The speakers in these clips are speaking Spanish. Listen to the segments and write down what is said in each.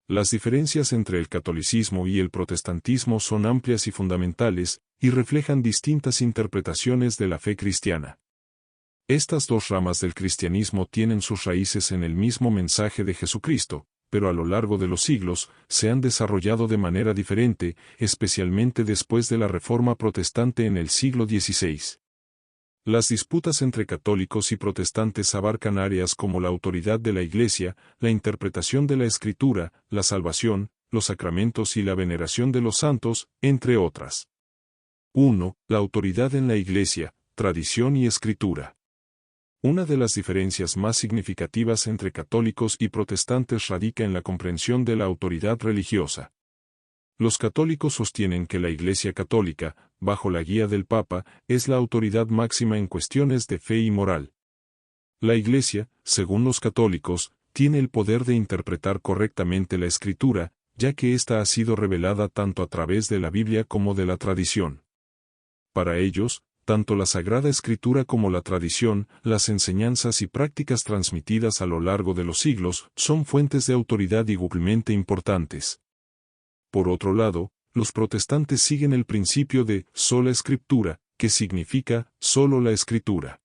Las diferencias entre el catolicismo y el protestantismo son amplias y fundamentales, y reflejan distintas interpretaciones de la fe cristiana. Estas dos ramas del cristianismo tienen sus raíces en el mismo mensaje de Jesucristo, pero a lo largo de los siglos se han desarrollado de manera diferente, especialmente después de la Reforma Protestante en el siglo XVI. Las disputas entre católicos y protestantes abarcan áreas como la autoridad de la Iglesia, la interpretación de la Escritura, la salvación, los sacramentos y la veneración de los santos, entre otras. 1. La autoridad en la Iglesia, tradición y Escritura. Una de las diferencias más significativas entre católicos y protestantes radica en la comprensión de la autoridad religiosa. Los católicos sostienen que la Iglesia católica, bajo la guía del Papa, es la autoridad máxima en cuestiones de fe y moral. La Iglesia, según los católicos, tiene el poder de interpretar correctamente la Escritura, ya que ésta ha sido revelada tanto a través de la Biblia como de la tradición. Para ellos, tanto la Sagrada Escritura como la tradición, las enseñanzas y prácticas transmitidas a lo largo de los siglos, son fuentes de autoridad igualmente importantes. Por otro lado, los protestantes siguen el principio de sola Escritura, que significa solo la Escritura.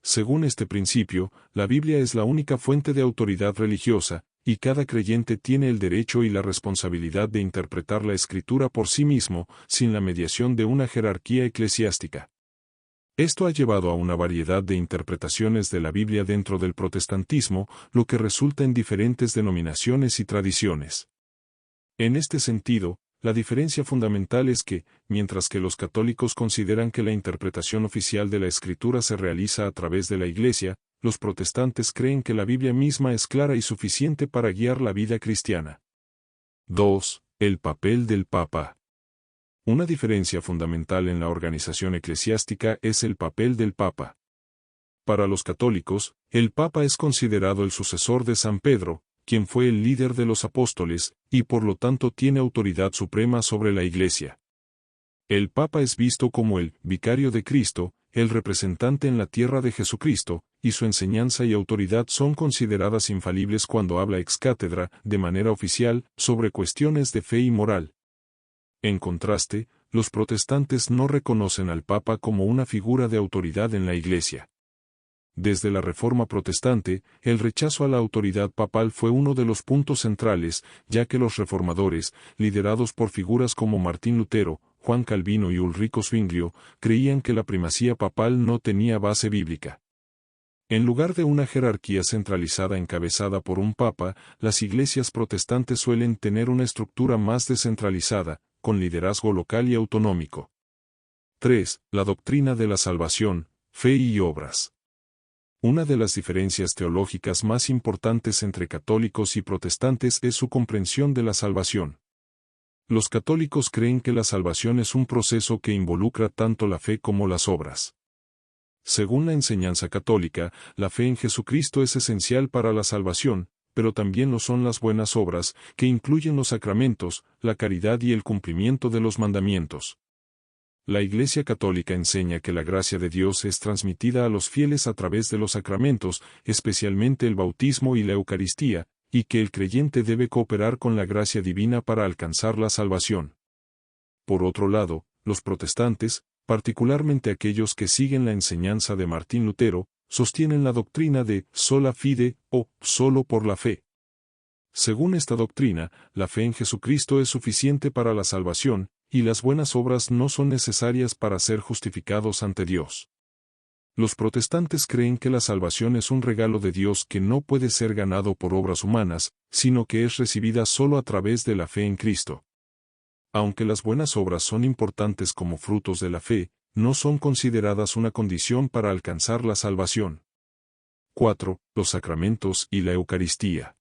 Según este principio, la Biblia es la única fuente de autoridad religiosa, y cada creyente tiene el derecho y la responsabilidad de interpretar la Escritura por sí mismo, sin la mediación de una jerarquía eclesiástica. Esto ha llevado a una variedad de interpretaciones de la Biblia dentro del protestantismo, lo que resulta en diferentes denominaciones y tradiciones. En este sentido, la diferencia fundamental es que, mientras que los católicos consideran que la interpretación oficial de la Escritura se realiza a través de la Iglesia, los protestantes creen que la Biblia misma es clara y suficiente para guiar la vida cristiana. 2. El papel del Papa. Una diferencia fundamental en la organización eclesiástica es el papel del Papa. Para los católicos, el Papa es considerado el sucesor de San Pedro, quien fue el líder de los apóstoles, y por lo tanto tiene autoridad suprema sobre la Iglesia. El Papa es visto como el vicario de Cristo, el representante en la tierra de Jesucristo, y su enseñanza y autoridad son consideradas infalibles cuando habla ex cátedra, de manera oficial, sobre cuestiones de fe y moral. En contraste, los protestantes no reconocen al Papa como una figura de autoridad en la Iglesia. Desde la Reforma Protestante, el rechazo a la autoridad papal fue uno de los puntos centrales, ya que los reformadores, liderados por figuras como Martín Lutero, Juan Calvino y Ulrico Zwinglio, creían que la primacía papal no tenía base bíblica. En lugar de una jerarquía centralizada encabezada por un papa, las iglesias protestantes suelen tener una estructura más descentralizada, con liderazgo local y autonómico. 3. La doctrina de la salvación, fe y obras. Una de las diferencias teológicas más importantes entre católicos y protestantes es su comprensión de la salvación. Los católicos creen que la salvación es un proceso que involucra tanto la fe como las obras. Según la enseñanza católica, la fe en Jesucristo es esencial para la salvación, pero también lo son las buenas obras, que incluyen los sacramentos, la caridad y el cumplimiento de los mandamientos. La Iglesia Católica enseña que la gracia de Dios es transmitida a los fieles a través de los sacramentos, especialmente el bautismo y la Eucaristía, y que el creyente debe cooperar con la gracia divina para alcanzar la salvación. Por otro lado, los protestantes, particularmente aquellos que siguen la enseñanza de Martín Lutero, sostienen la doctrina de sola fide, o solo por la fe. Según esta doctrina, la fe en Jesucristo es suficiente para la salvación, y las buenas obras no son necesarias para ser justificados ante Dios. Los protestantes creen que la salvación es un regalo de Dios que no puede ser ganado por obras humanas, sino que es recibida solo a través de la fe en Cristo. Aunque las buenas obras son importantes como frutos de la fe, no son consideradas una condición para alcanzar la salvación. 4. Los sacramentos y la Eucaristía.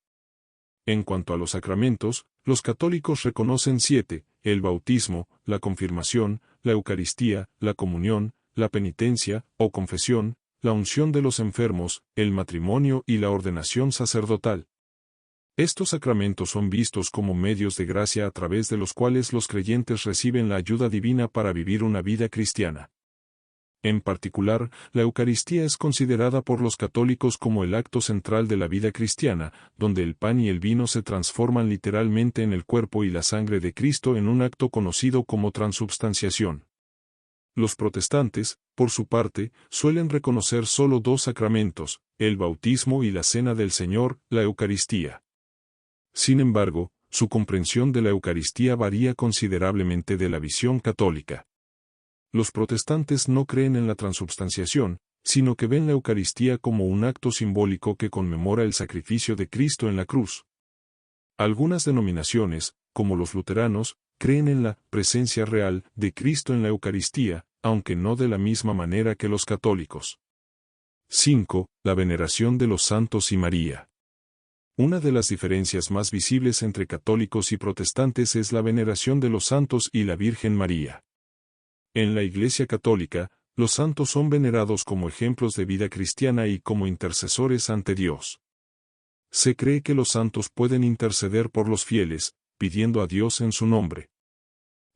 En cuanto a los sacramentos, los católicos reconocen 7, el bautismo, la confirmación, la Eucaristía, la comunión, la penitencia, o confesión, la unción de los enfermos, el matrimonio y la ordenación sacerdotal. Estos sacramentos son vistos como medios de gracia a través de los cuales los creyentes reciben la ayuda divina para vivir una vida cristiana. En particular, la Eucaristía es considerada por los católicos como el acto central de la vida cristiana, donde el pan y el vino se transforman literalmente en el cuerpo y la sangre de Cristo en un acto conocido como transubstanciación. Los protestantes, por su parte, suelen reconocer solo dos sacramentos, el bautismo y la cena del Señor, la Eucaristía. Sin embargo, su comprensión de la Eucaristía varía considerablemente de la visión católica. Los protestantes no creen en la transubstanciación, sino que ven la Eucaristía como un acto simbólico que conmemora el sacrificio de Cristo en la cruz. Algunas denominaciones, como los luteranos, creen en la presencia real de Cristo en la Eucaristía, aunque no de la misma manera que los católicos. 5. La veneración de los santos y María. Una de las diferencias más visibles entre católicos y protestantes es la veneración de los santos y la Virgen María. En la Iglesia Católica, los santos son venerados como ejemplos de vida cristiana y como intercesores ante Dios. Se cree que los santos pueden interceder por los fieles, pidiendo a Dios en su nombre.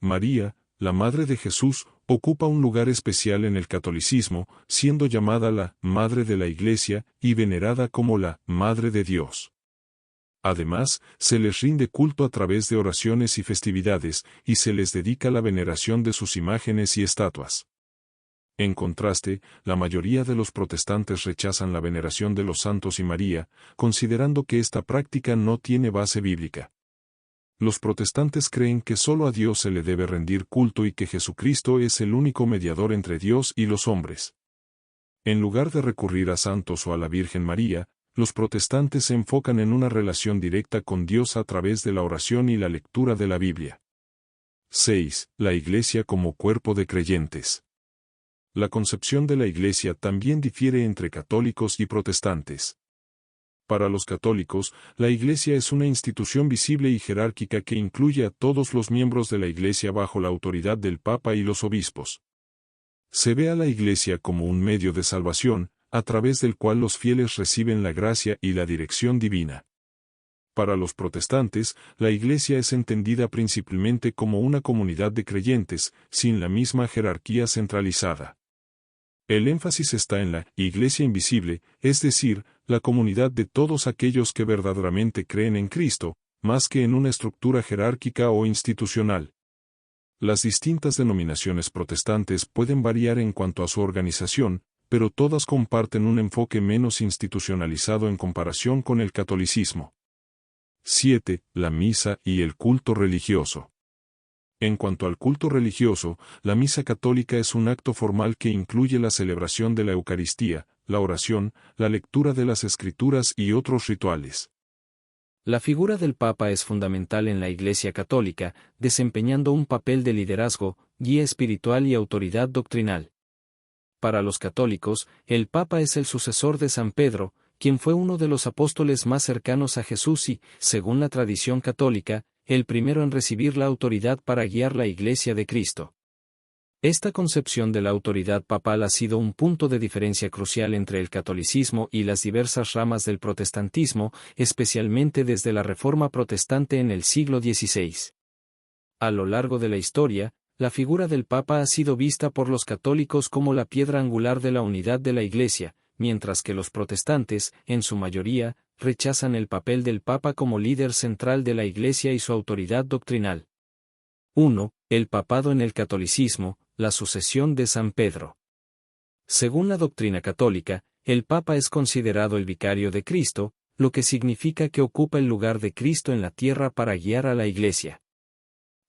María, la Madre de Jesús, ocupa un lugar especial en el catolicismo, siendo llamada la Madre de la Iglesia y venerada como la Madre de Dios. Además, se les rinde culto a través de oraciones y festividades, y se les dedica la veneración de sus imágenes y estatuas. En contraste, la mayoría de los protestantes rechazan la veneración de los santos y María, considerando que esta práctica no tiene base bíblica. Los protestantes creen que solo a Dios se le debe rendir culto y que Jesucristo es el único mediador entre Dios y los hombres. En lugar de recurrir a santos o a la Virgen María, los protestantes se enfocan en una relación directa con Dios a través de la oración y la lectura de la Biblia. 6. La Iglesia como cuerpo de creyentes. La concepción de la Iglesia también difiere entre católicos y protestantes. Para los católicos, la Iglesia es una institución visible y jerárquica que incluye a todos los miembros de la Iglesia bajo la autoridad del Papa y los obispos. Se ve a la Iglesia como un medio de salvación, a través del cual los fieles reciben la gracia y la dirección divina. Para los protestantes, la Iglesia es entendida principalmente como una comunidad de creyentes, sin la misma jerarquía centralizada. El énfasis está en la Iglesia invisible, es decir, la comunidad de todos aquellos que verdaderamente creen en Cristo, más que en una estructura jerárquica o institucional. Las distintas denominaciones protestantes pueden variar en cuanto a su organización, pero todas comparten un enfoque menos institucionalizado en comparación con el catolicismo. 7. La misa y el culto religioso. En cuanto al culto religioso, la misa católica es un acto formal que incluye la celebración de la Eucaristía, la oración, la lectura de las Escrituras y otros rituales. La figura del Papa es fundamental en la Iglesia Católica, desempeñando un papel de liderazgo, guía espiritual y autoridad doctrinal. Para los católicos, el Papa es el sucesor de San Pedro, quien fue uno de los apóstoles más cercanos a Jesús y, según la tradición católica, el primero en recibir la autoridad para guiar la Iglesia de Cristo. Esta concepción de la autoridad papal ha sido un punto de diferencia crucial entre el catolicismo y las diversas ramas del protestantismo, especialmente desde la Reforma protestante en el siglo XVI. A lo largo de la historia, la figura del Papa ha sido vista por los católicos como la piedra angular de la unidad de la Iglesia, mientras que los protestantes, en su mayoría, rechazan el papel del Papa como líder central de la Iglesia y su autoridad doctrinal. 1. El papado en el catolicismo, la sucesión de San Pedro. Según la doctrina católica, el Papa es considerado el vicario de Cristo, lo que significa que ocupa el lugar de Cristo en la tierra para guiar a la Iglesia.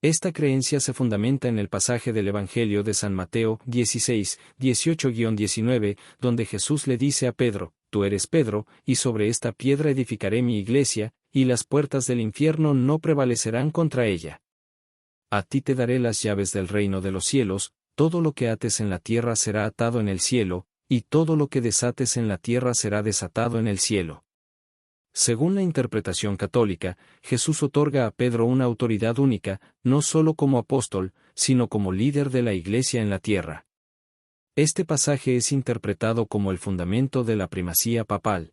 Esta creencia se fundamenta en el pasaje del Evangelio de San Mateo 16, 18-19, donde Jesús le dice a Pedro: Tú eres Pedro, y sobre esta piedra edificaré mi iglesia, y las puertas del infierno no prevalecerán contra ella. A ti te daré las llaves del reino de los cielos, todo lo que ates en la tierra será atado en el cielo, y todo lo que desates en la tierra será desatado en el cielo. Según la interpretación católica, Jesús otorga a Pedro una autoridad única, no solo como apóstol, sino como líder de la Iglesia en la tierra. Este pasaje es interpretado como el fundamento de la primacía papal.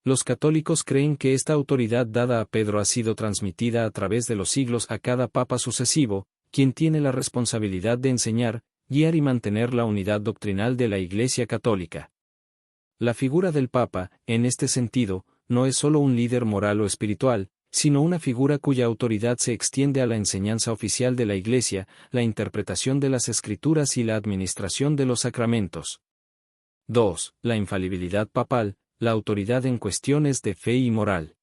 Los católicos creen que esta autoridad dada a Pedro ha sido transmitida a través de los siglos a cada papa sucesivo, quien tiene la responsabilidad de enseñar, guiar y mantener la unidad doctrinal de la Iglesia Católica. La figura del Papa, en este sentido, no es solo un líder moral o espiritual, sino una figura cuya autoridad se extiende a la enseñanza oficial de la Iglesia, la interpretación de las Escrituras y la administración de los sacramentos. 2. La infalibilidad papal, la autoridad en cuestiones de fe y moral.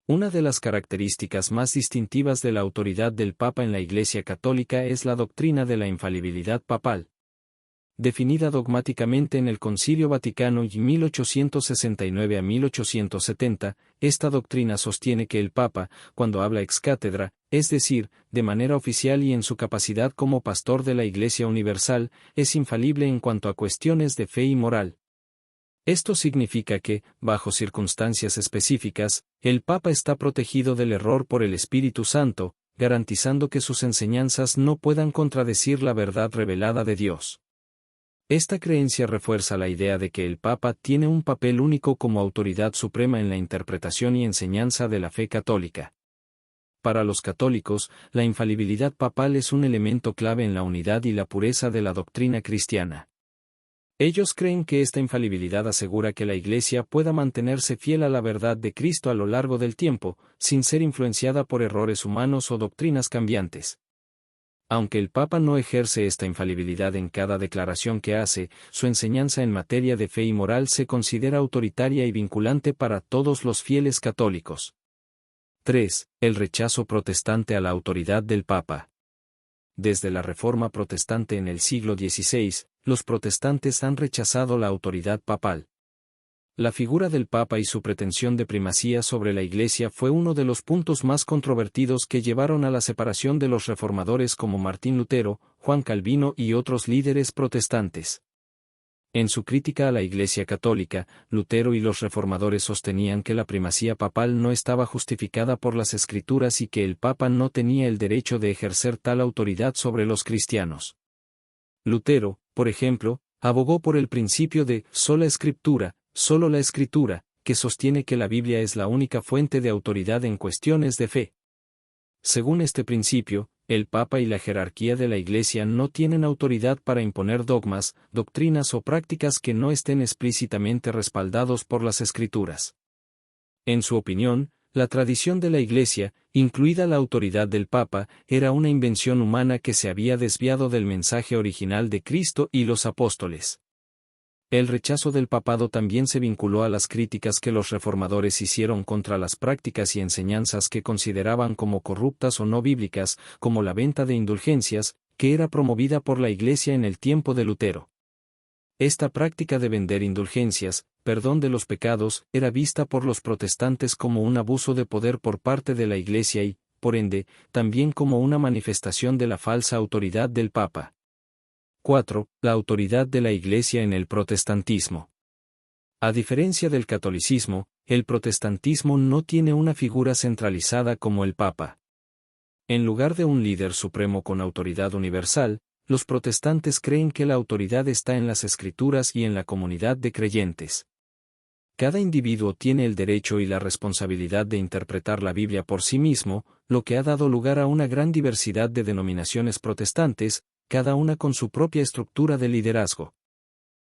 Una de las características más distintivas de la autoridad del Papa en la Iglesia Católica es la doctrina de la infalibilidad papal. Definida dogmáticamente en el Concilio Vaticano y 1869 a 1870, esta doctrina sostiene que el Papa, cuando habla ex cátedra, es decir, de manera oficial y en su capacidad como pastor de la Iglesia Universal, es infalible en cuanto a cuestiones de fe y moral. Esto significa que, bajo circunstancias específicas, el Papa está protegido del error por el Espíritu Santo, garantizando que sus enseñanzas no puedan contradecir la verdad revelada de Dios. Esta creencia refuerza la idea de que el Papa tiene un papel único como autoridad suprema en la interpretación y enseñanza de la fe católica. Para los católicos, la infalibilidad papal es un elemento clave en la unidad y la pureza de la doctrina cristiana. Ellos creen que esta infalibilidad asegura que la Iglesia pueda mantenerse fiel a la verdad de Cristo a lo largo del tiempo, sin ser influenciada por errores humanos o doctrinas cambiantes. Aunque el Papa no ejerce esta infalibilidad en cada declaración que hace, su enseñanza en materia de fe y moral se considera autoritaria y vinculante para todos los fieles católicos. 3. El rechazo protestante a la autoridad del Papa. Desde la Reforma protestante en el siglo XVI, los protestantes han rechazado la autoridad papal. La figura del Papa y su pretensión de primacía sobre la Iglesia fue uno de los puntos más controvertidos que llevaron a la separación de los reformadores como Martín Lutero, Juan Calvino y otros líderes protestantes. En su crítica a la Iglesia Católica, Lutero y los reformadores sostenían que la primacía papal no estaba justificada por las Escrituras y que el Papa no tenía el derecho de ejercer tal autoridad sobre los cristianos. Lutero, por ejemplo, abogó por el principio de sola Escritura, solo la Escritura, que sostiene que la Biblia es la única fuente de autoridad en cuestiones de fe. Según este principio, el Papa y la jerarquía de la Iglesia no tienen autoridad para imponer dogmas, doctrinas o prácticas que no estén explícitamente respaldados por las Escrituras. En su opinión, la tradición de la Iglesia, incluida la autoridad del Papa, era una invención humana que se había desviado del mensaje original de Cristo y los apóstoles. El rechazo del papado también se vinculó a las críticas que los reformadores hicieron contra las prácticas y enseñanzas que consideraban como corruptas o no bíblicas, como la venta de indulgencias, que era promovida por la Iglesia en el tiempo de Lutero. Esta práctica de vender indulgencias, perdón de los pecados, era vista por los protestantes como un abuso de poder por parte de la Iglesia y, por ende, también como una manifestación de la falsa autoridad del Papa. 4. La autoridad de la Iglesia en el protestantismo. A diferencia del catolicismo, el protestantismo no tiene una figura centralizada como el Papa. En lugar de un líder supremo con autoridad universal, los protestantes creen que la autoridad está en las Escrituras y en la comunidad de creyentes. Cada individuo tiene el derecho y la responsabilidad de interpretar la Biblia por sí mismo, lo que ha dado lugar a una gran diversidad de denominaciones protestantes, cada una con su propia estructura de liderazgo.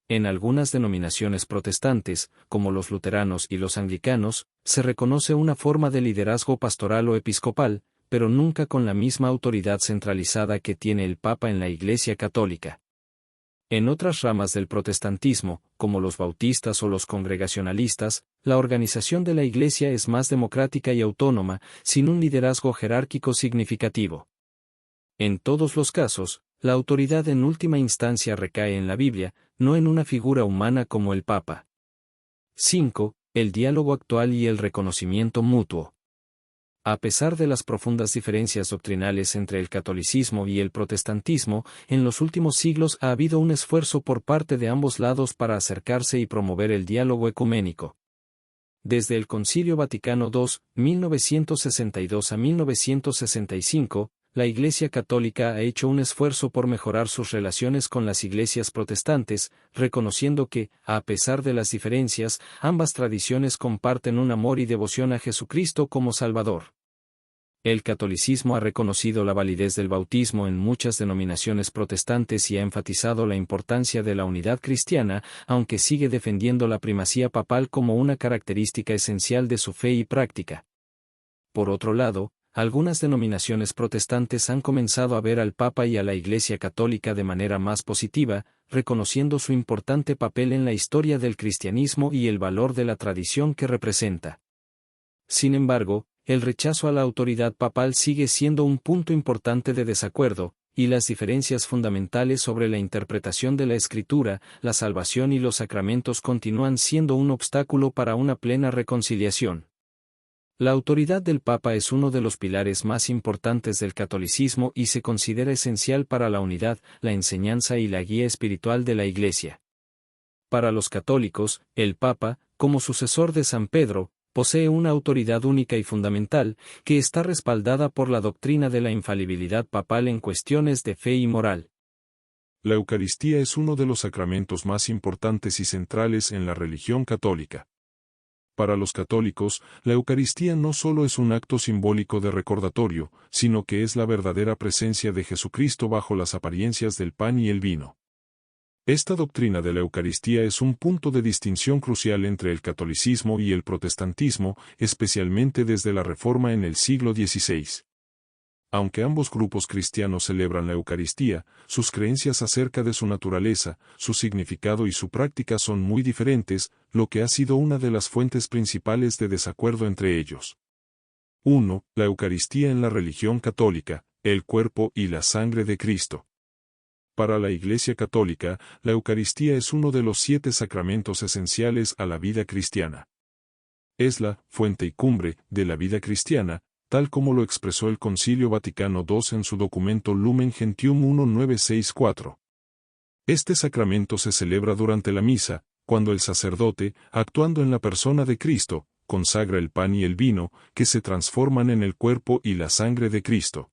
En algunas denominaciones protestantes, como los luteranos y los anglicanos, se reconoce una forma de liderazgo pastoral o episcopal, pero nunca con la misma autoridad centralizada que tiene el Papa en la Iglesia Católica. En otras ramas del protestantismo, como los bautistas o los congregacionalistas, la organización de la Iglesia es más democrática y autónoma, sin un liderazgo jerárquico significativo. En todos los casos, la autoridad en última instancia recae en la Biblia, no en una figura humana como el Papa. 5. El diálogo actual y el reconocimiento mutuo. A pesar de las profundas diferencias doctrinales entre el catolicismo y el protestantismo, en los últimos siglos ha habido un esfuerzo por parte de ambos lados para acercarse y promover el diálogo ecuménico. Desde el Concilio Vaticano II, 1962 a 1965, la Iglesia Católica ha hecho un esfuerzo por mejorar sus relaciones con las iglesias protestantes, reconociendo que, a pesar de las diferencias, ambas tradiciones comparten un amor y devoción a Jesucristo como Salvador. El catolicismo ha reconocido la validez del bautismo en muchas denominaciones protestantes y ha enfatizado la importancia de la unidad cristiana, aunque sigue defendiendo la primacía papal como una característica esencial de su fe y práctica. Por otro lado, algunas denominaciones protestantes han comenzado a ver al Papa y a la Iglesia Católica de manera más positiva, reconociendo su importante papel en la historia del cristianismo y el valor de la tradición que representa. Sin embargo, el rechazo a la autoridad papal sigue siendo un punto importante de desacuerdo, y las diferencias fundamentales sobre la interpretación de la Escritura, la salvación y los sacramentos continúan siendo un obstáculo para una plena reconciliación. La autoridad del Papa es uno de los pilares más importantes del catolicismo y se considera esencial para la unidad, la enseñanza y la guía espiritual de la Iglesia. Para los católicos, el Papa, como sucesor de San Pedro, posee una autoridad única y fundamental, que está respaldada por la doctrina de la infalibilidad papal en cuestiones de fe y moral. La Eucaristía es uno de los sacramentos más importantes y centrales en la religión católica. Para los católicos, la Eucaristía no solo es un acto simbólico de recordatorio, sino que es la verdadera presencia de Jesucristo bajo las apariencias del pan y el vino. Esta doctrina de la Eucaristía es un punto de distinción crucial entre el catolicismo y el protestantismo, especialmente desde la Reforma en el siglo XVI. Aunque ambos grupos cristianos celebran la Eucaristía, sus creencias acerca de su naturaleza, su significado y su práctica son muy diferentes, lo que ha sido una de las fuentes principales de desacuerdo entre ellos. 1. La Eucaristía en la religión católica, el cuerpo y la sangre de Cristo. Para la Iglesia Católica, la Eucaristía es uno de los 7 sacramentos esenciales a la vida cristiana. Es la fuente y cumbre de la vida cristiana, tal como lo expresó el Concilio Vaticano II en su documento Lumen Gentium 1964. Este sacramento se celebra durante la misa, cuando el sacerdote, actuando en la persona de Cristo, consagra el pan y el vino, que se transforman en el cuerpo y la sangre de Cristo.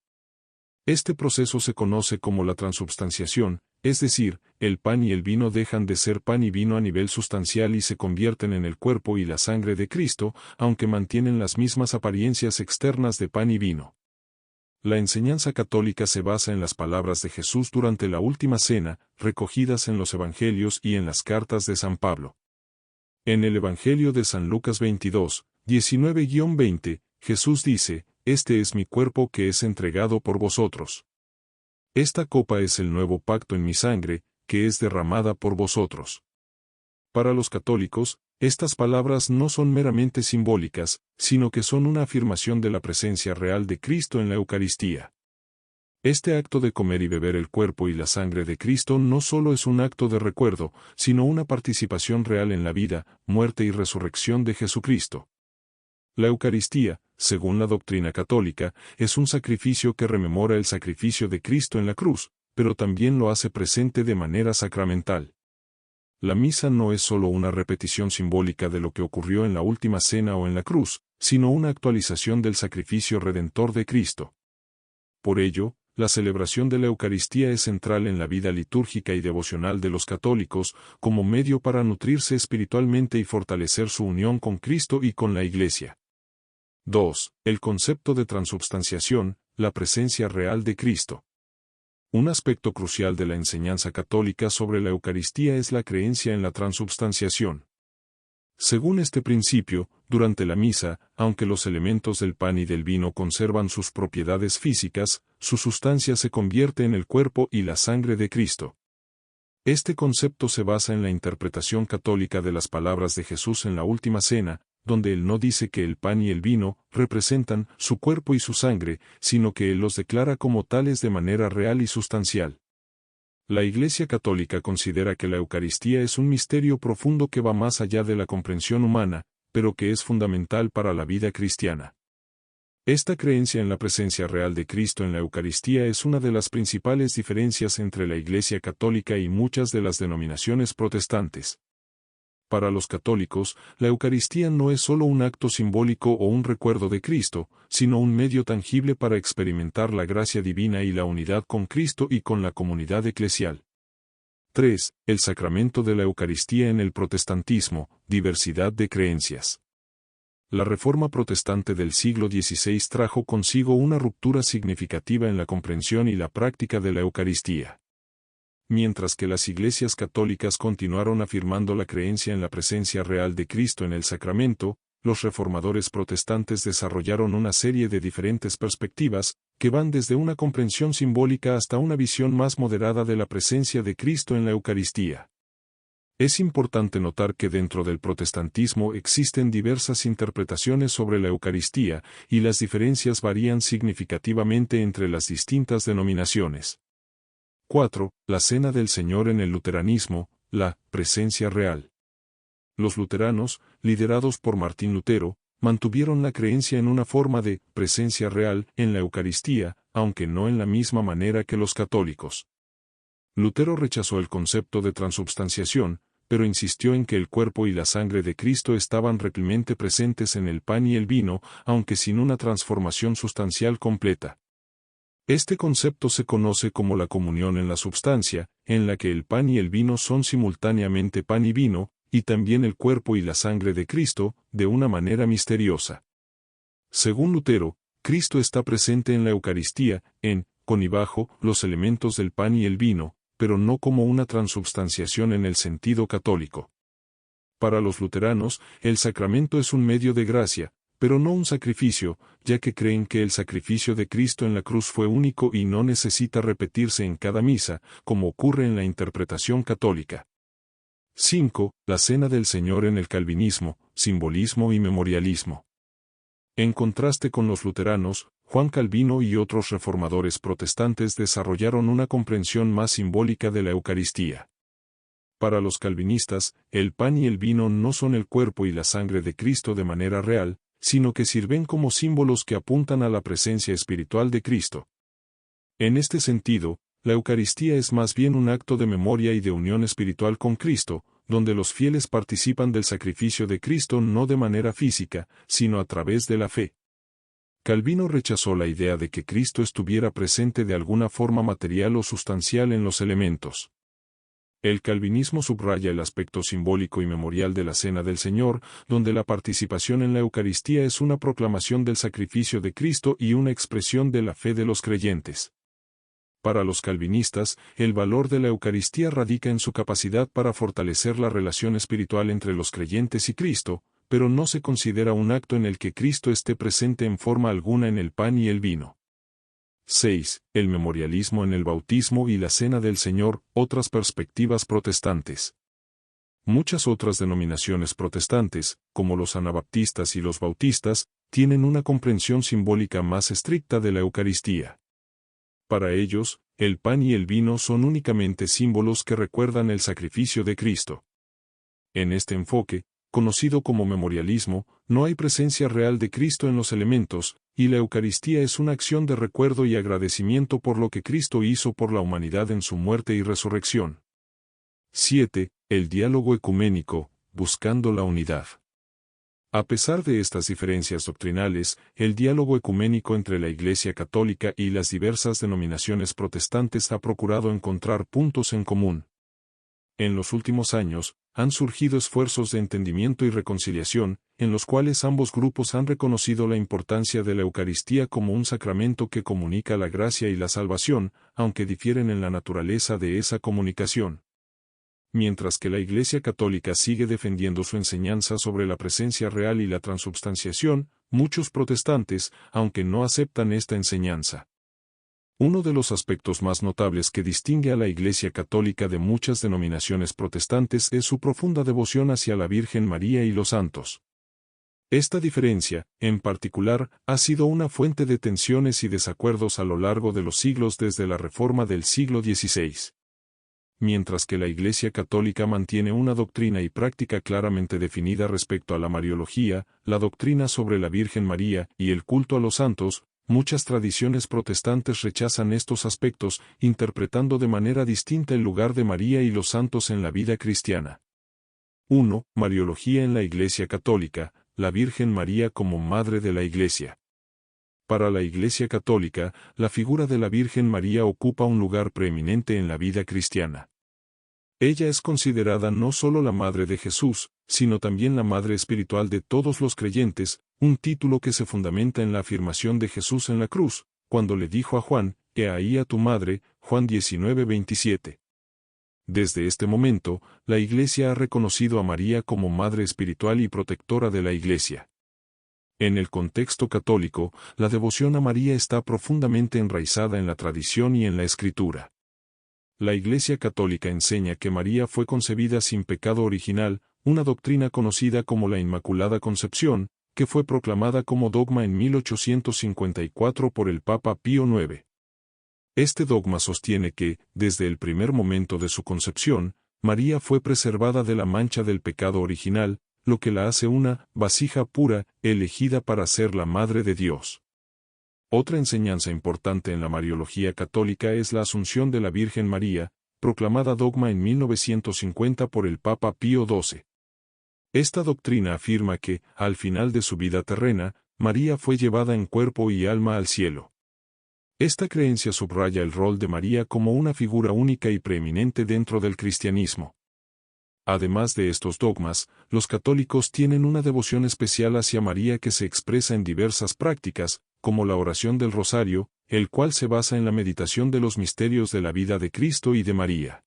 Este proceso se conoce como la transubstanciación, es decir, el pan y el vino dejan de ser pan y vino a nivel sustancial y se convierten en el cuerpo y la sangre de Cristo, aunque mantienen las mismas apariencias externas de pan y vino. La enseñanza católica se basa en las palabras de Jesús durante la última cena, recogidas en los Evangelios y en las cartas de San Pablo. En el Evangelio de San Lucas 22, 19-20, Jesús dice: «Este es mi cuerpo que es entregado por vosotros. Esta copa es el nuevo pacto en mi sangre, que es derramada por vosotros». Para los católicos, estas palabras no son meramente simbólicas, sino que son una afirmación de la presencia real de Cristo en la Eucaristía. Este acto de comer y beber el cuerpo y la sangre de Cristo no solo es un acto de recuerdo, sino una participación real en la vida, muerte y resurrección de Jesucristo. La Eucaristía, según la doctrina católica, es un sacrificio que rememora el sacrificio de Cristo en la cruz, pero también lo hace presente de manera sacramental. La misa no es solo una repetición simbólica de lo que ocurrió en la última cena o en la cruz, sino una actualización del sacrificio redentor de Cristo. Por ello, la celebración de la Eucaristía es central en la vida litúrgica y devocional de los católicos, como medio para nutrirse espiritualmente y fortalecer su unión con Cristo y con la Iglesia. 2. El concepto de transubstanciación, la presencia real de Cristo. Un aspecto crucial de la enseñanza católica sobre la Eucaristía es la creencia en la transubstanciación. Según este principio, durante la misa, aunque los elementos del pan y del vino conservan sus propiedades físicas, su sustancia se convierte en el cuerpo y la sangre de Cristo. Este concepto se basa en la interpretación católica de las palabras de Jesús en la última cena, donde Él no dice que el pan y el vino representan su cuerpo y su sangre, sino que Él los declara como tales de manera real y sustancial. La Iglesia Católica considera que la Eucaristía es un misterio profundo que va más allá de la comprensión humana, pero que es fundamental para la vida cristiana. Esta creencia en la presencia real de Cristo en la Eucaristía es una de las principales diferencias entre la Iglesia Católica y muchas de las denominaciones protestantes. Para los católicos, la Eucaristía no es solo un acto simbólico o un recuerdo de Cristo, sino un medio tangible para experimentar la gracia divina y la unidad con Cristo y con la comunidad eclesial. 3. El sacramento de la Eucaristía en el protestantismo, diversidad de creencias. La Reforma Protestante del siglo XVI trajo consigo una ruptura significativa en la comprensión y la práctica de la Eucaristía. Mientras que las iglesias católicas continuaron afirmando la creencia en la presencia real de Cristo en el sacramento, los reformadores protestantes desarrollaron una serie de diferentes perspectivas, que van desde una comprensión simbólica hasta una visión más moderada de la presencia de Cristo en la Eucaristía. Es importante notar que dentro del protestantismo existen diversas interpretaciones sobre la Eucaristía, y las diferencias varían significativamente entre las distintas denominaciones. 4. La Cena del Señor en el luteranismo, la presencia real. Los luteranos, liderados por Martín Lutero, mantuvieron la creencia en una forma de presencia real en la Eucaristía, aunque no en la misma manera que los católicos. Lutero rechazó el concepto de transubstanciación, pero insistió en que el cuerpo y la sangre de Cristo estaban realmente presentes en el pan y el vino, aunque sin una transformación sustancial completa. Este concepto se conoce como la comunión en la substancia, en la que el pan y el vino son simultáneamente pan y vino, y también el cuerpo y la sangre de Cristo, de una manera misteriosa. Según Lutero, Cristo está presente en la Eucaristía, con y bajo, los elementos del pan y el vino, pero no como una transubstanciación en el sentido católico. Para los luteranos, el sacramento es un medio de gracia, pero no un sacrificio, ya que creen que el sacrificio de Cristo en la cruz fue único y no necesita repetirse en cada misa, como ocurre en la interpretación católica. 5. La Cena del Señor en el calvinismo, simbolismo y memorialismo. En contraste con los luteranos, Juan Calvino y otros reformadores protestantes desarrollaron una comprensión más simbólica de la Eucaristía. Para los calvinistas, el pan y el vino no son el cuerpo y la sangre de Cristo de manera real, sino que sirven como símbolos que apuntan a la presencia espiritual de Cristo. En este sentido, la Eucaristía es más bien un acto de memoria y de unión espiritual con Cristo, donde los fieles participan del sacrificio de Cristo no de manera física, sino a través de la fe. Calvino rechazó la idea de que Cristo estuviera presente de alguna forma material o sustancial en los elementos. El calvinismo subraya el aspecto simbólico y memorial de la Cena del Señor, donde la participación en la Eucaristía es una proclamación del sacrificio de Cristo y una expresión de la fe de los creyentes. Para los calvinistas, el valor de la Eucaristía radica en su capacidad para fortalecer la relación espiritual entre los creyentes y Cristo, pero no se considera un acto en el que Cristo esté presente en forma alguna en el pan y el vino. 6. El memorialismo en el bautismo y la Cena del Señor, otras perspectivas protestantes. Muchas otras denominaciones protestantes, como los anabaptistas y los bautistas, tienen una comprensión simbólica más estricta de la Eucaristía. Para ellos, el pan y el vino son únicamente símbolos que recuerdan el sacrificio de Cristo. En este enfoque, conocido como memorialismo, no hay presencia real de Cristo en los elementos, y la Eucaristía es una acción de recuerdo y agradecimiento por lo que Cristo hizo por la humanidad en su muerte y resurrección. 7. El diálogo ecuménico, buscando la unidad. A pesar de estas diferencias doctrinales, el diálogo ecuménico entre la Iglesia Católica y las diversas denominaciones protestantes ha procurado encontrar puntos en común. En los últimos años, han surgido esfuerzos de entendimiento y reconciliación, en los cuales ambos grupos han reconocido la importancia de la Eucaristía como un sacramento que comunica la gracia y la salvación, aunque difieren en la naturaleza de esa comunicación. Mientras que la Iglesia Católica sigue defendiendo su enseñanza sobre la presencia real y la transubstanciación, muchos protestantes, aunque no aceptan esta enseñanza. Uno de los aspectos más notables que distingue a la Iglesia Católica de muchas denominaciones protestantes es su profunda devoción hacia la Virgen María y los santos. Esta diferencia, en particular, ha sido una fuente de tensiones y desacuerdos a lo largo de los siglos desde la Reforma del siglo XVI. Mientras que la Iglesia Católica mantiene una doctrina y práctica claramente definida respecto a la Mariología, la doctrina sobre la Virgen María y el culto a los santos, muchas tradiciones protestantes rechazan estos aspectos, interpretando de manera distinta el lugar de María y los santos en la vida cristiana. 1. Mariología en la Iglesia Católica, la Virgen María como Madre de la Iglesia. Para la Iglesia Católica, la figura de la Virgen María ocupa un lugar preeminente en la vida cristiana. Ella es considerada no solo la madre de Jesús, sino también la madre espiritual de todos los creyentes, un título que se fundamenta en la afirmación de Jesús en la cruz, cuando le dijo a Juan, «He ahí a tu madre», Juan 19:27. Desde este momento, la Iglesia ha reconocido a María como madre espiritual y protectora de la Iglesia. En el contexto católico, la devoción a María está profundamente enraizada en la tradición y en la Escritura. La Iglesia Católica enseña que María fue concebida sin pecado original, una doctrina conocida como la Inmaculada Concepción, que fue proclamada como dogma en 1854 por el Papa Pío IX. Este dogma sostiene que, desde el primer momento de su concepción, María fue preservada de la mancha del pecado original, lo que la hace una vasija pura, elegida para ser la Madre de Dios. Otra enseñanza importante en la Mariología católica es la Asunción de la Virgen María, proclamada dogma en 1950 por el Papa Pío XII. Esta doctrina afirma que, al final de su vida terrena, María fue llevada en cuerpo y alma al cielo. Esta creencia subraya el rol de María como una figura única y preeminente dentro del cristianismo. Además de estos dogmas, los católicos tienen una devoción especial hacia María que se expresa en diversas prácticas, como la oración del Rosario, el cual se basa en la meditación de los misterios de la vida de Cristo y de María.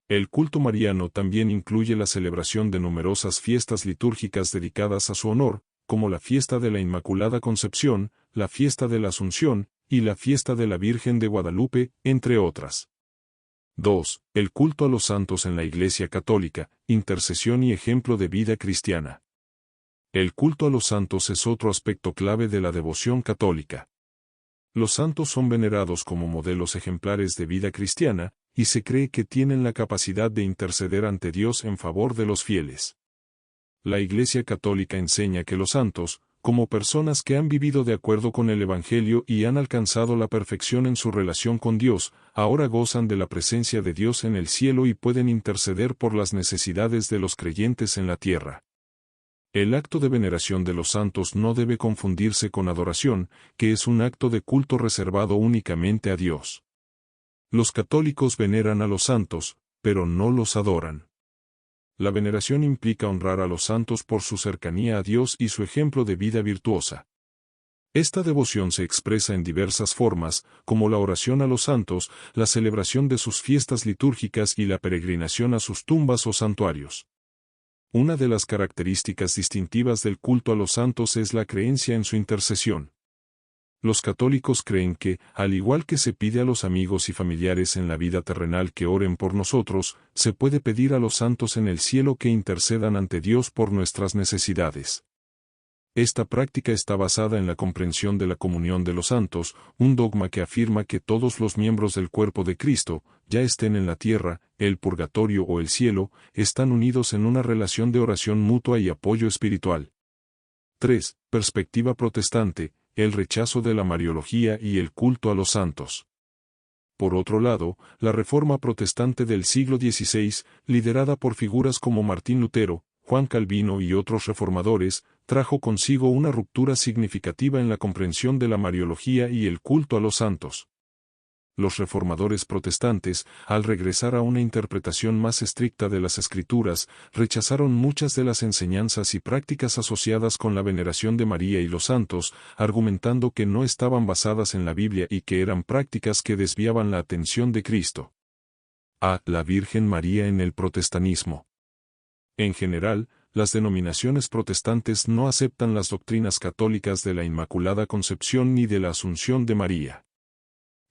El culto mariano también incluye la celebración de numerosas fiestas litúrgicas dedicadas a su honor, como la fiesta de la Inmaculada Concepción, la fiesta de la Asunción, y la fiesta de la Virgen de Guadalupe, entre otras. 2. El culto a los santos en la Iglesia Católica, intercesión y ejemplo de vida cristiana. El culto a los santos es otro aspecto clave de la devoción católica. Los santos son venerados como modelos ejemplares de vida cristiana, y se cree que tienen la capacidad de interceder ante Dios en favor de los fieles. La Iglesia Católica enseña que los santos, como personas que han vivido de acuerdo con el Evangelio y han alcanzado la perfección en su relación con Dios, ahora gozan de la presencia de Dios en el cielo y pueden interceder por las necesidades de los creyentes en la tierra. El acto de veneración de los santos no debe confundirse con adoración, que es un acto de culto reservado únicamente a Dios. Los católicos veneran a los santos, pero no los adoran. La veneración implica honrar a los santos por su cercanía a Dios y su ejemplo de vida virtuosa. Esta devoción se expresa en diversas formas, como la oración a los santos, la celebración de sus fiestas litúrgicas y la peregrinación a sus tumbas o santuarios. Una de las características distintivas del culto a los santos es la creencia en su intercesión. Los católicos creen que, al igual que se pide a los amigos y familiares en la vida terrenal que oren por nosotros, se puede pedir a los santos en el cielo que intercedan ante Dios por nuestras necesidades. Esta práctica está basada en la comprensión de la comunión de los santos, un dogma que afirma que todos los miembros del cuerpo de Cristo, ya estén en la tierra, el purgatorio o el cielo, están unidos en una relación de oración mutua y apoyo espiritual. 3. Perspectiva protestante, el rechazo de la Mariología y el culto a los santos. Por otro lado, la Reforma protestante del siglo XVI, liderada por figuras como Martín Lutero, Juan Calvino y otros reformadores, trajo consigo una ruptura significativa en la comprensión de la Mariología y el culto a los santos. Los reformadores protestantes, al regresar a una interpretación más estricta de las Escrituras, rechazaron muchas de las enseñanzas y prácticas asociadas con la veneración de María y los santos, argumentando que no estaban basadas en la Biblia y que eran prácticas que desviaban la atención de Cristo. A. La Virgen María en el protestantismo. En general, las denominaciones protestantes no aceptan las doctrinas católicas de la Inmaculada Concepción ni de la Asunción de María.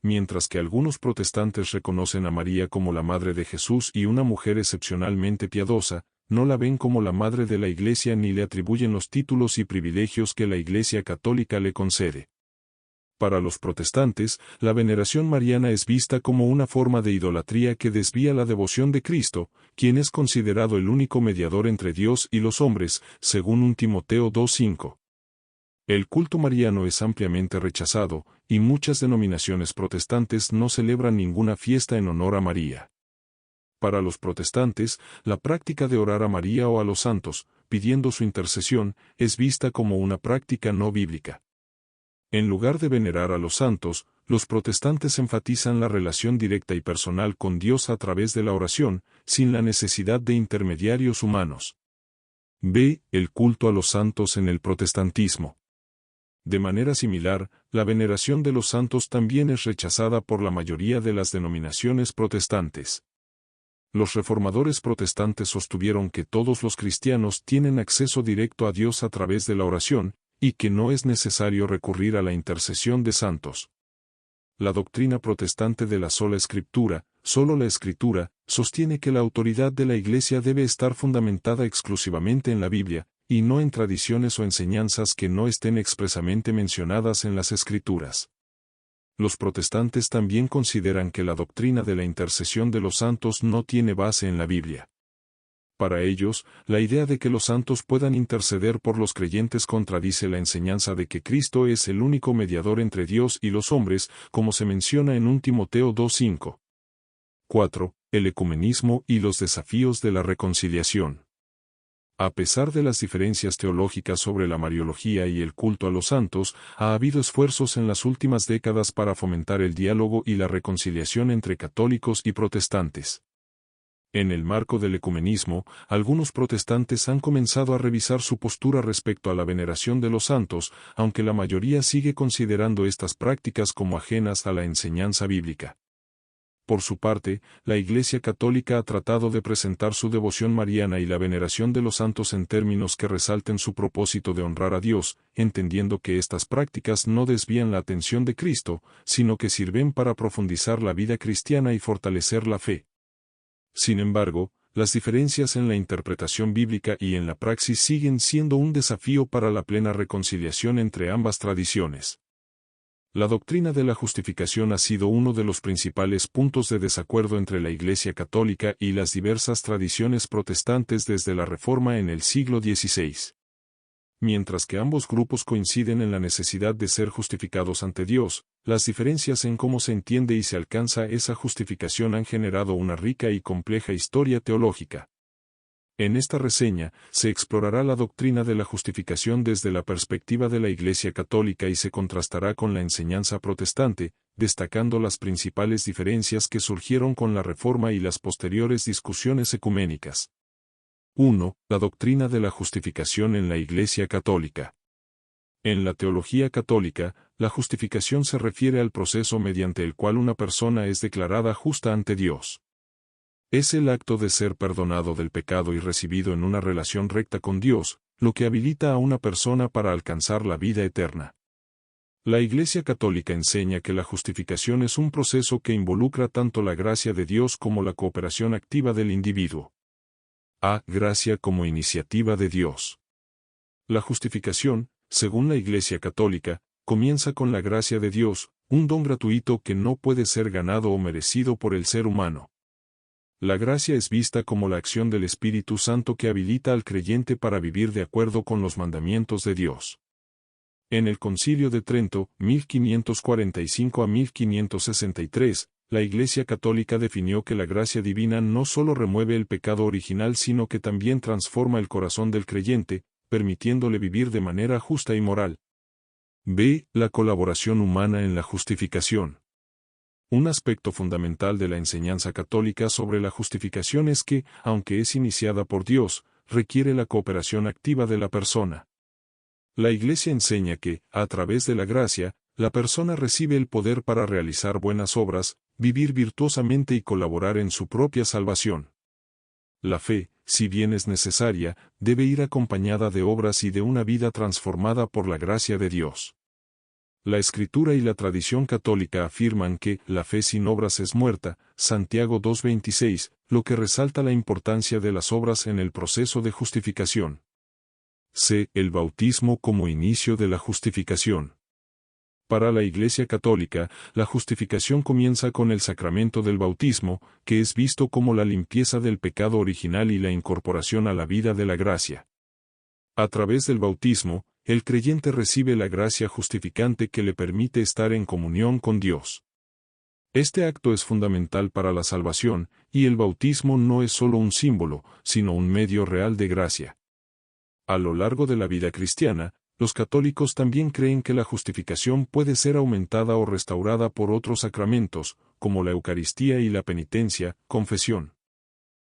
Mientras que algunos protestantes reconocen a María como la Madre de Jesús y una mujer excepcionalmente piadosa, no la ven como la Madre de la Iglesia ni le atribuyen los títulos y privilegios que la Iglesia Católica le concede. Para los protestantes, la veneración mariana es vista como una forma de idolatría que desvía la devoción de Cristo, quien es considerado el único mediador entre Dios y los hombres, según 1 Timoteo 2:5. El culto mariano es ampliamente rechazado, y muchas denominaciones protestantes no celebran ninguna fiesta en honor a María. Para los protestantes, la práctica de orar a María o a los santos, pidiendo su intercesión, es vista como una práctica no bíblica. En lugar de venerar a los santos, los protestantes enfatizan la relación directa y personal con Dios a través de la oración, sin la necesidad de intermediarios humanos. B. El culto a los santos en el protestantismo. De manera similar, la veneración de los santos también es rechazada por la mayoría de las denominaciones protestantes. Los reformadores protestantes sostuvieron que todos los cristianos tienen acceso directo a Dios a través de la oración, y que no es necesario recurrir a la intercesión de santos. La doctrina protestante de la sola Escritura, solo la Escritura, sostiene que la autoridad de la Iglesia debe estar fundamentada exclusivamente en la Biblia, y no en tradiciones o enseñanzas que no estén expresamente mencionadas en las Escrituras. Los protestantes también consideran que la doctrina de la intercesión de los santos no tiene base en la Biblia. Para ellos, la idea de que los santos puedan interceder por los creyentes contradice la enseñanza de que Cristo es el único mediador entre Dios y los hombres, como se menciona en 1 Timoteo 2:5. 4. El ecumenismo y los desafíos de la reconciliación. A pesar de las diferencias teológicas sobre la mariología y el culto a los santos, ha habido esfuerzos en las últimas décadas para fomentar el diálogo y la reconciliación entre católicos y protestantes. En el marco del ecumenismo, algunos protestantes han comenzado a revisar su postura respecto a la veneración de los santos, aunque la mayoría sigue considerando estas prácticas como ajenas a la enseñanza bíblica. Por su parte, la Iglesia Católica ha tratado de presentar su devoción mariana y la veneración de los santos en términos que resalten su propósito de honrar a Dios, entendiendo que estas prácticas no desvían la atención de Cristo, sino que sirven para profundizar la vida cristiana y fortalecer la fe. Sin embargo, las diferencias en la interpretación bíblica y en la praxis siguen siendo un desafío para la plena reconciliación entre ambas tradiciones. La doctrina de la justificación ha sido uno de los principales puntos de desacuerdo entre la Iglesia Católica y las diversas tradiciones protestantes desde la Reforma en el siglo XVI. Mientras que ambos grupos coinciden en la necesidad de ser justificados ante Dios, las diferencias en cómo se entiende y se alcanza esa justificación han generado una rica y compleja historia teológica. En esta reseña, se explorará la doctrina de la justificación desde la perspectiva de la Iglesia Católica y se contrastará con la enseñanza protestante, destacando las principales diferencias que surgieron con la Reforma y las posteriores discusiones ecuménicas. 1. La doctrina de la justificación en la Iglesia Católica. En la teología católica, la justificación se refiere al proceso mediante el cual una persona es declarada justa ante Dios. Es el acto de ser perdonado del pecado y recibido en una relación recta con Dios, lo que habilita a una persona para alcanzar la vida eterna. La Iglesia Católica enseña que la justificación es un proceso que involucra tanto la gracia de Dios como la cooperación activa del individuo. A. Gracia como iniciativa de Dios. La justificación, según la Iglesia Católica, comienza con la gracia de Dios, un don gratuito que no puede ser ganado o merecido por el ser humano. La gracia es vista como la acción del Espíritu Santo que habilita al creyente para vivir de acuerdo con los mandamientos de Dios. En el Concilio de Trento, 1545 a 1563, la Iglesia Católica definió que la gracia divina no solo remueve el pecado original sino que también transforma el corazón del creyente, permitiéndole vivir de manera justa y moral. B. La colaboración humana en la justificación. Un aspecto fundamental de la enseñanza católica sobre la justificación es que, aunque es iniciada por Dios, requiere la cooperación activa de la persona. La Iglesia enseña que, a través de la gracia, la persona recibe el poder para realizar buenas obras, vivir virtuosamente y colaborar en su propia salvación. La fe, si bien es necesaria, debe ir acompañada de obras y de una vida transformada por la gracia de Dios. La Escritura y la tradición católica afirman que la fe sin obras es muerta, Santiago 2:26, lo que resalta la importancia de las obras en el proceso de justificación. C. El bautismo como inicio de la justificación. Para la Iglesia Católica, la justificación comienza con el sacramento del bautismo, que es visto como la limpieza del pecado original y la incorporación a la vida de la gracia. A través del bautismo, el creyente recibe la gracia justificante que le permite estar en comunión con Dios. Este acto es fundamental para la salvación, y el bautismo no es solo un símbolo, sino un medio real de gracia. A lo largo de la vida cristiana, los católicos también creen que la justificación puede ser aumentada o restaurada por otros sacramentos, como la Eucaristía y la penitencia, confesión.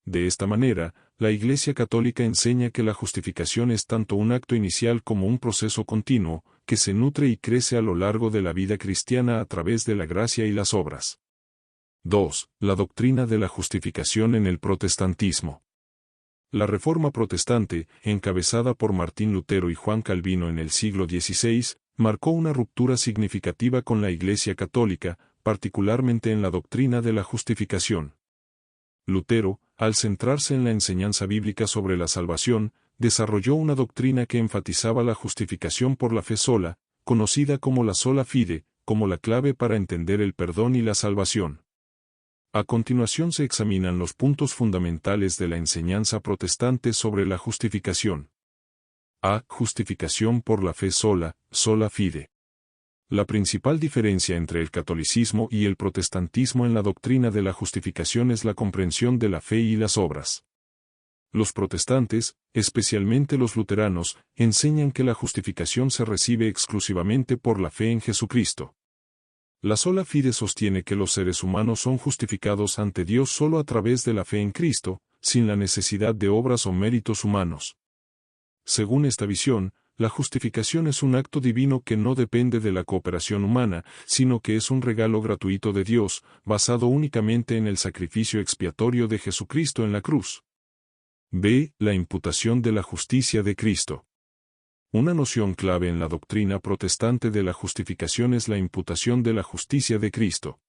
De esta manera, la Iglesia Católica enseña que la justificación es tanto un acto inicial como un proceso continuo, que se nutre y crece a lo largo de la vida cristiana a través de la gracia y las obras. 2. La doctrina de la justificación en el protestantismo. La Reforma Protestante, encabezada por Martín Lutero y Juan Calvino en el siglo XVI, marcó una ruptura significativa con la Iglesia Católica, particularmente en la doctrina de la justificación. Lutero, al centrarse en la enseñanza bíblica sobre la salvación, desarrolló una doctrina que enfatizaba la justificación por la fe sola, conocida como la sola fide, como la clave para entender el perdón y la salvación. A continuación se examinan los puntos fundamentales de la enseñanza protestante sobre la justificación. A. Justificación por la fe sola, sola fide. La principal diferencia entre el catolicismo y el protestantismo en la doctrina de la justificación es la comprensión de la fe y las obras. Los protestantes, especialmente los luteranos, enseñan que la justificación se recibe exclusivamente por la fe en Jesucristo. La sola fide sostiene que los seres humanos son justificados ante Dios solo a través de la fe en Cristo, sin la necesidad de obras o méritos humanos. Según esta visión, la justificación es un acto divino que no depende de la cooperación humana, sino que es un regalo gratuito de Dios, basado únicamente en el sacrificio expiatorio de Jesucristo en la cruz. B. La imputación de la justicia de Cristo. Una noción clave en la doctrina protestante de la justificación es la imputación de la justicia de Cristo.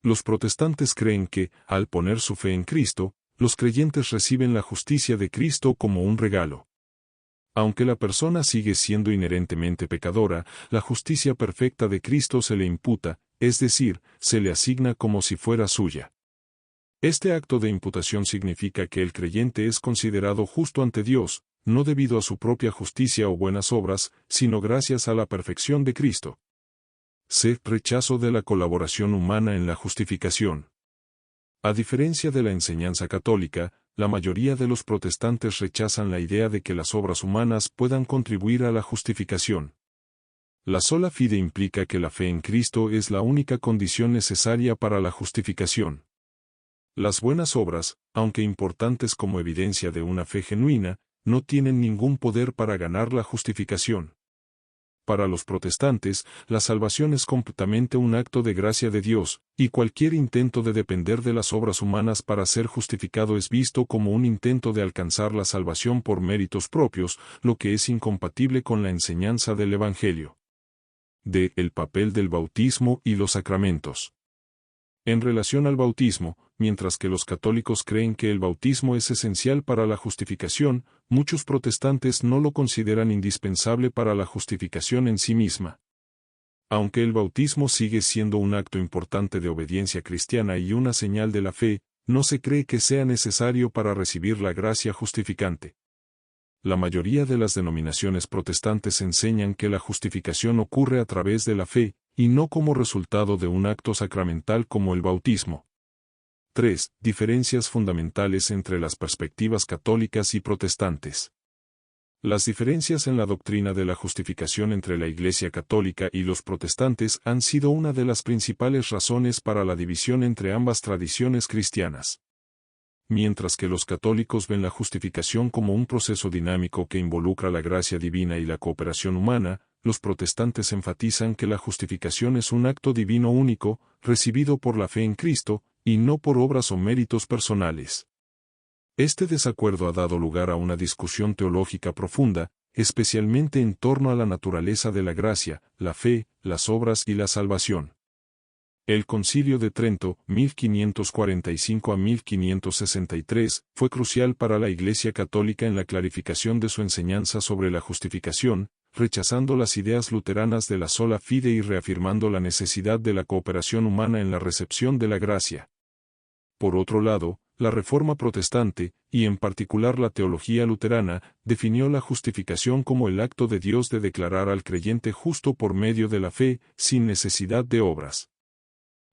Los protestantes creen que, al poner su fe en Cristo, los creyentes reciben la justicia de Cristo como un regalo. Aunque la persona sigue siendo inherentemente pecadora, la justicia perfecta de Cristo se le imputa, es decir, se le asigna como si fuera suya. Este acto de imputación significa que el creyente es considerado justo ante Dios, no debido a su propia justicia o buenas obras, sino gracias a la perfección de Cristo. C. Rechazo de la colaboración humana en la justificación. A diferencia de la enseñanza católica, la mayoría de los protestantes rechazan la idea de que las obras humanas puedan contribuir a la justificación. La sola fide implica que la fe en Cristo es la única condición necesaria para la justificación. Las buenas obras, aunque importantes como evidencia de una fe genuina, no tienen ningún poder para ganar la justificación. Para los protestantes, la salvación es completamente un acto de gracia de Dios, y cualquier intento de depender de las obras humanas para ser justificado es visto como un intento de alcanzar la salvación por méritos propios, lo que es incompatible con la enseñanza del Evangelio. D. El papel del bautismo y los sacramentos. En relación al bautismo, mientras que los católicos creen que el bautismo es esencial para la justificación, muchos protestantes no lo consideran indispensable para la justificación en sí misma. Aunque el bautismo sigue siendo un acto importante de obediencia cristiana y una señal de la fe, no se cree que sea necesario para recibir la gracia justificante. La mayoría de las denominaciones protestantes enseñan que la justificación ocurre a través de la fe, y no como resultado de un acto sacramental como el bautismo. 3. Diferencias fundamentales entre las perspectivas católicas y protestantes. Las diferencias en la doctrina de la justificación entre la Iglesia Católica y los protestantes han sido una de las principales razones para la división entre ambas tradiciones cristianas. Mientras que los católicos ven la justificación como un proceso dinámico que involucra la gracia divina y la cooperación humana, los protestantes enfatizan que la justificación es un acto divino único, recibido por la fe en Cristo, y no por obras o méritos personales. Este desacuerdo ha dado lugar a una discusión teológica profunda, especialmente en torno a la naturaleza de la gracia, la fe, las obras y la salvación. El Concilio de Trento, 1545 a 1563, fue crucial para la Iglesia Católica en la clarificación de su enseñanza sobre la justificación, rechazando las ideas luteranas de la sola fide y reafirmando la necesidad de la cooperación humana en la recepción de la gracia. Por otro lado, la Reforma Protestante, y en particular la teología luterana, definió la justificación como el acto de Dios de declarar al creyente justo por medio de la fe, sin necesidad de obras.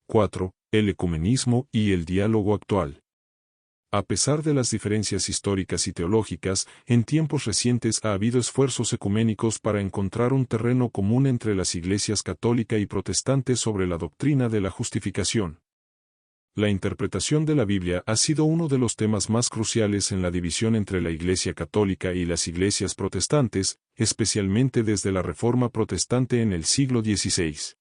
4. El ecumenismo y el diálogo actual. A pesar de las diferencias históricas y teológicas, en tiempos recientes ha habido esfuerzos ecuménicos para encontrar un terreno común entre las iglesias católica y protestante sobre la doctrina de la justificación. La interpretación de la Biblia ha sido uno de los temas más cruciales en la división entre la Iglesia católica y las iglesias protestantes, especialmente desde la Reforma protestante en el siglo XVI.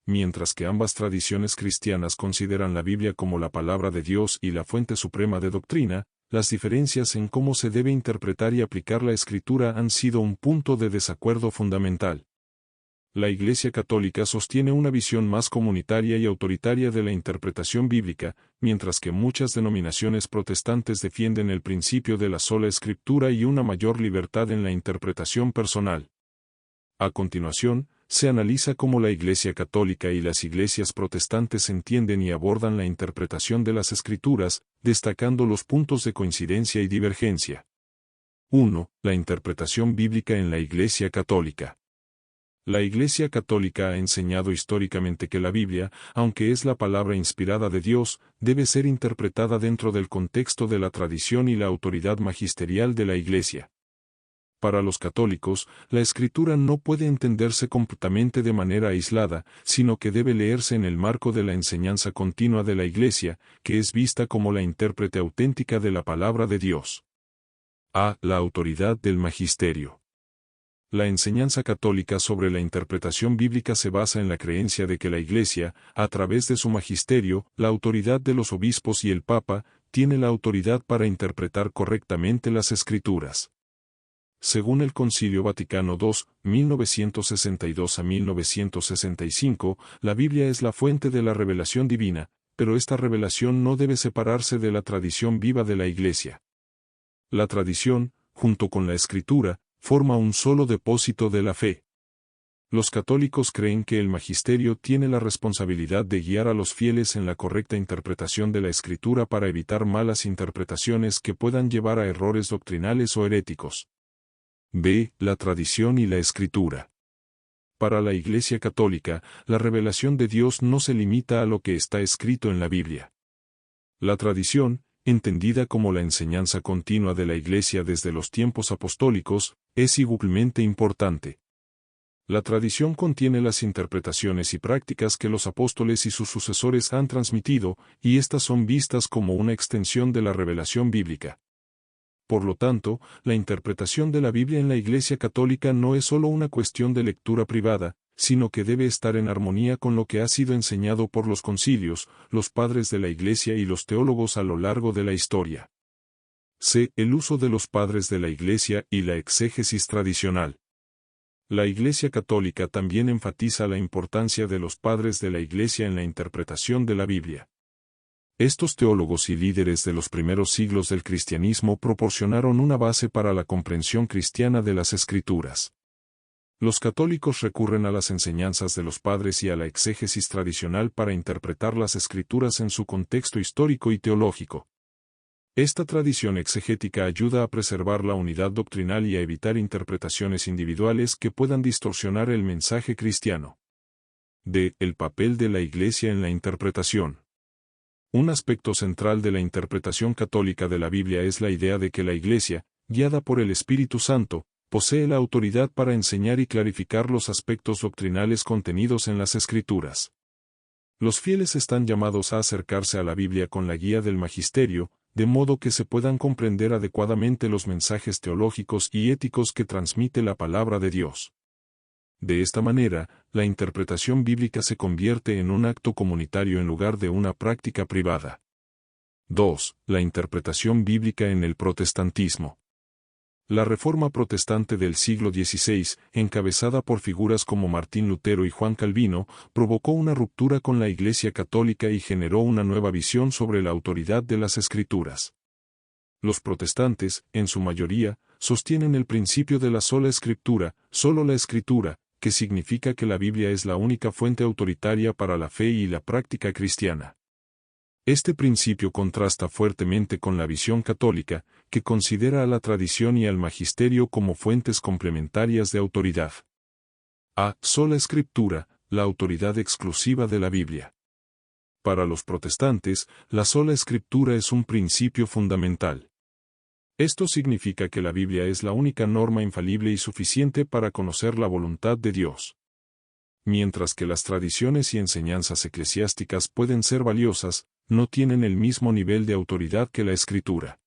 Mientras que ambas tradiciones cristianas consideran la Biblia como la palabra de Dios y la fuente suprema de doctrina, las diferencias en cómo se debe interpretar y aplicar la Escritura han sido un punto de desacuerdo fundamental. La Iglesia católica sostiene una visión más comunitaria y autoritaria de la interpretación bíblica, mientras que muchas denominaciones protestantes defienden el principio de la sola Escritura y una mayor libertad en la interpretación personal. A continuación, se analiza cómo la Iglesia católica y las iglesias protestantes entienden y abordan la interpretación de las Escrituras, destacando los puntos de coincidencia y divergencia. 1. La interpretación bíblica en la Iglesia católica. La Iglesia católica ha enseñado históricamente que la Biblia, aunque es la palabra inspirada de Dios, debe ser interpretada dentro del contexto de la tradición y la autoridad magisterial de la Iglesia. Para los católicos, la Escritura no puede entenderse completamente de manera aislada, sino que debe leerse en el marco de la enseñanza continua de la Iglesia, que es vista como la intérprete auténtica de la palabra de Dios. A. La autoridad del magisterio. La enseñanza católica sobre la interpretación bíblica se basa en la creencia de que la Iglesia, a través de su magisterio, la autoridad de los obispos y el Papa, tiene la autoridad para interpretar correctamente las Escrituras. Según el Concilio Vaticano II, 1962 a 1965, la Biblia es la fuente de la revelación divina, pero esta revelación no debe separarse de la tradición viva de la Iglesia. La tradición, junto con la Escritura, forma un solo depósito de la fe. Los católicos creen que el magisterio tiene la responsabilidad de guiar a los fieles en la correcta interpretación de la Escritura para evitar malas interpretaciones que puedan llevar a errores doctrinales o heréticos. B. La tradición y la Escritura. Para la Iglesia católica, la revelación de Dios no se limita a lo que está escrito en la Biblia. La tradición, entendida como la enseñanza continua de la Iglesia desde los tiempos apostólicos, es igualmente importante. La tradición contiene las interpretaciones y prácticas que los apóstoles y sus sucesores han transmitido, y estas son vistas como una extensión de la revelación bíblica. Por lo tanto, la interpretación de la Biblia en la Iglesia católica no es solo una cuestión de lectura privada, sino que debe estar en armonía con lo que ha sido enseñado por los concilios, los padres de la Iglesia y los teólogos a lo largo de la historia. C. El uso de los padres de la Iglesia y la exégesis tradicional. La Iglesia católica también enfatiza la importancia de los padres de la Iglesia en la interpretación de la Biblia. Estos teólogos y líderes de los primeros siglos del cristianismo proporcionaron una base para la comprensión cristiana de las Escrituras. Los católicos recurren a las enseñanzas de los padres y a la exégesis tradicional para interpretar las Escrituras en su contexto histórico y teológico. Esta tradición exegética ayuda a preservar la unidad doctrinal y a evitar interpretaciones individuales que puedan distorsionar el mensaje cristiano. D. El papel de la Iglesia en la interpretación. Un aspecto central de la interpretación católica de la Biblia es la idea de que la Iglesia, guiada por el Espíritu Santo, posee la autoridad para enseñar y clarificar los aspectos doctrinales contenidos en las Escrituras. Los fieles están llamados a acercarse a la Biblia con la guía del magisterio, de modo que se puedan comprender adecuadamente los mensajes teológicos y éticos que transmite la palabra de Dios. De esta manera, la interpretación bíblica se convierte en un acto comunitario en lugar de una práctica privada. 2. La interpretación bíblica en el protestantismo. La Reforma protestante del siglo XVI, encabezada por figuras como Martín Lutero y Juan Calvino, provocó una ruptura con la Iglesia católica y generó una nueva visión sobre la autoridad de las Escrituras. Los protestantes, en su mayoría, sostienen el principio de la sola Escritura, solo la Escritura, que significa que la Biblia es la única fuente autoritaria para la fe y la práctica cristiana. Este principio contrasta fuertemente con la visión católica, que considera a la tradición y al magisterio como fuentes complementarias de autoridad. A. Sola Escritura, la autoridad exclusiva de la Biblia. Para los protestantes, la sola escritura es un principio fundamental. Esto significa que la Biblia es la única norma infalible y suficiente para conocer la voluntad de Dios. Mientras que las tradiciones y enseñanzas eclesiásticas pueden ser valiosas, no tienen el mismo nivel de autoridad que la Escritura.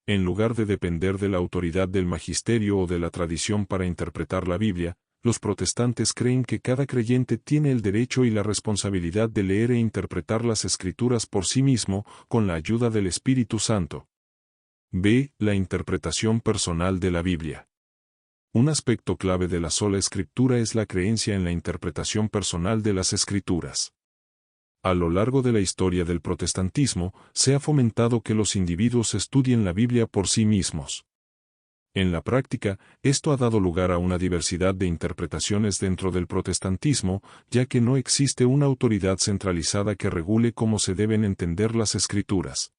En lugar de depender de la autoridad del magisterio o de la tradición para interpretar la Biblia, los protestantes creen que cada creyente tiene el derecho y la responsabilidad de leer e interpretar las Escrituras por sí mismo, con la ayuda del Espíritu Santo. B. La interpretación personal de la Biblia. Un aspecto clave de la sola Escritura es la creencia en la interpretación personal de las Escrituras. A lo largo de la historia del protestantismo, se ha fomentado que los individuos estudien la Biblia por sí mismos. En la práctica, esto ha dado lugar a una diversidad de interpretaciones dentro del protestantismo, ya que no existe una autoridad centralizada que regule cómo se deben entender las Escrituras.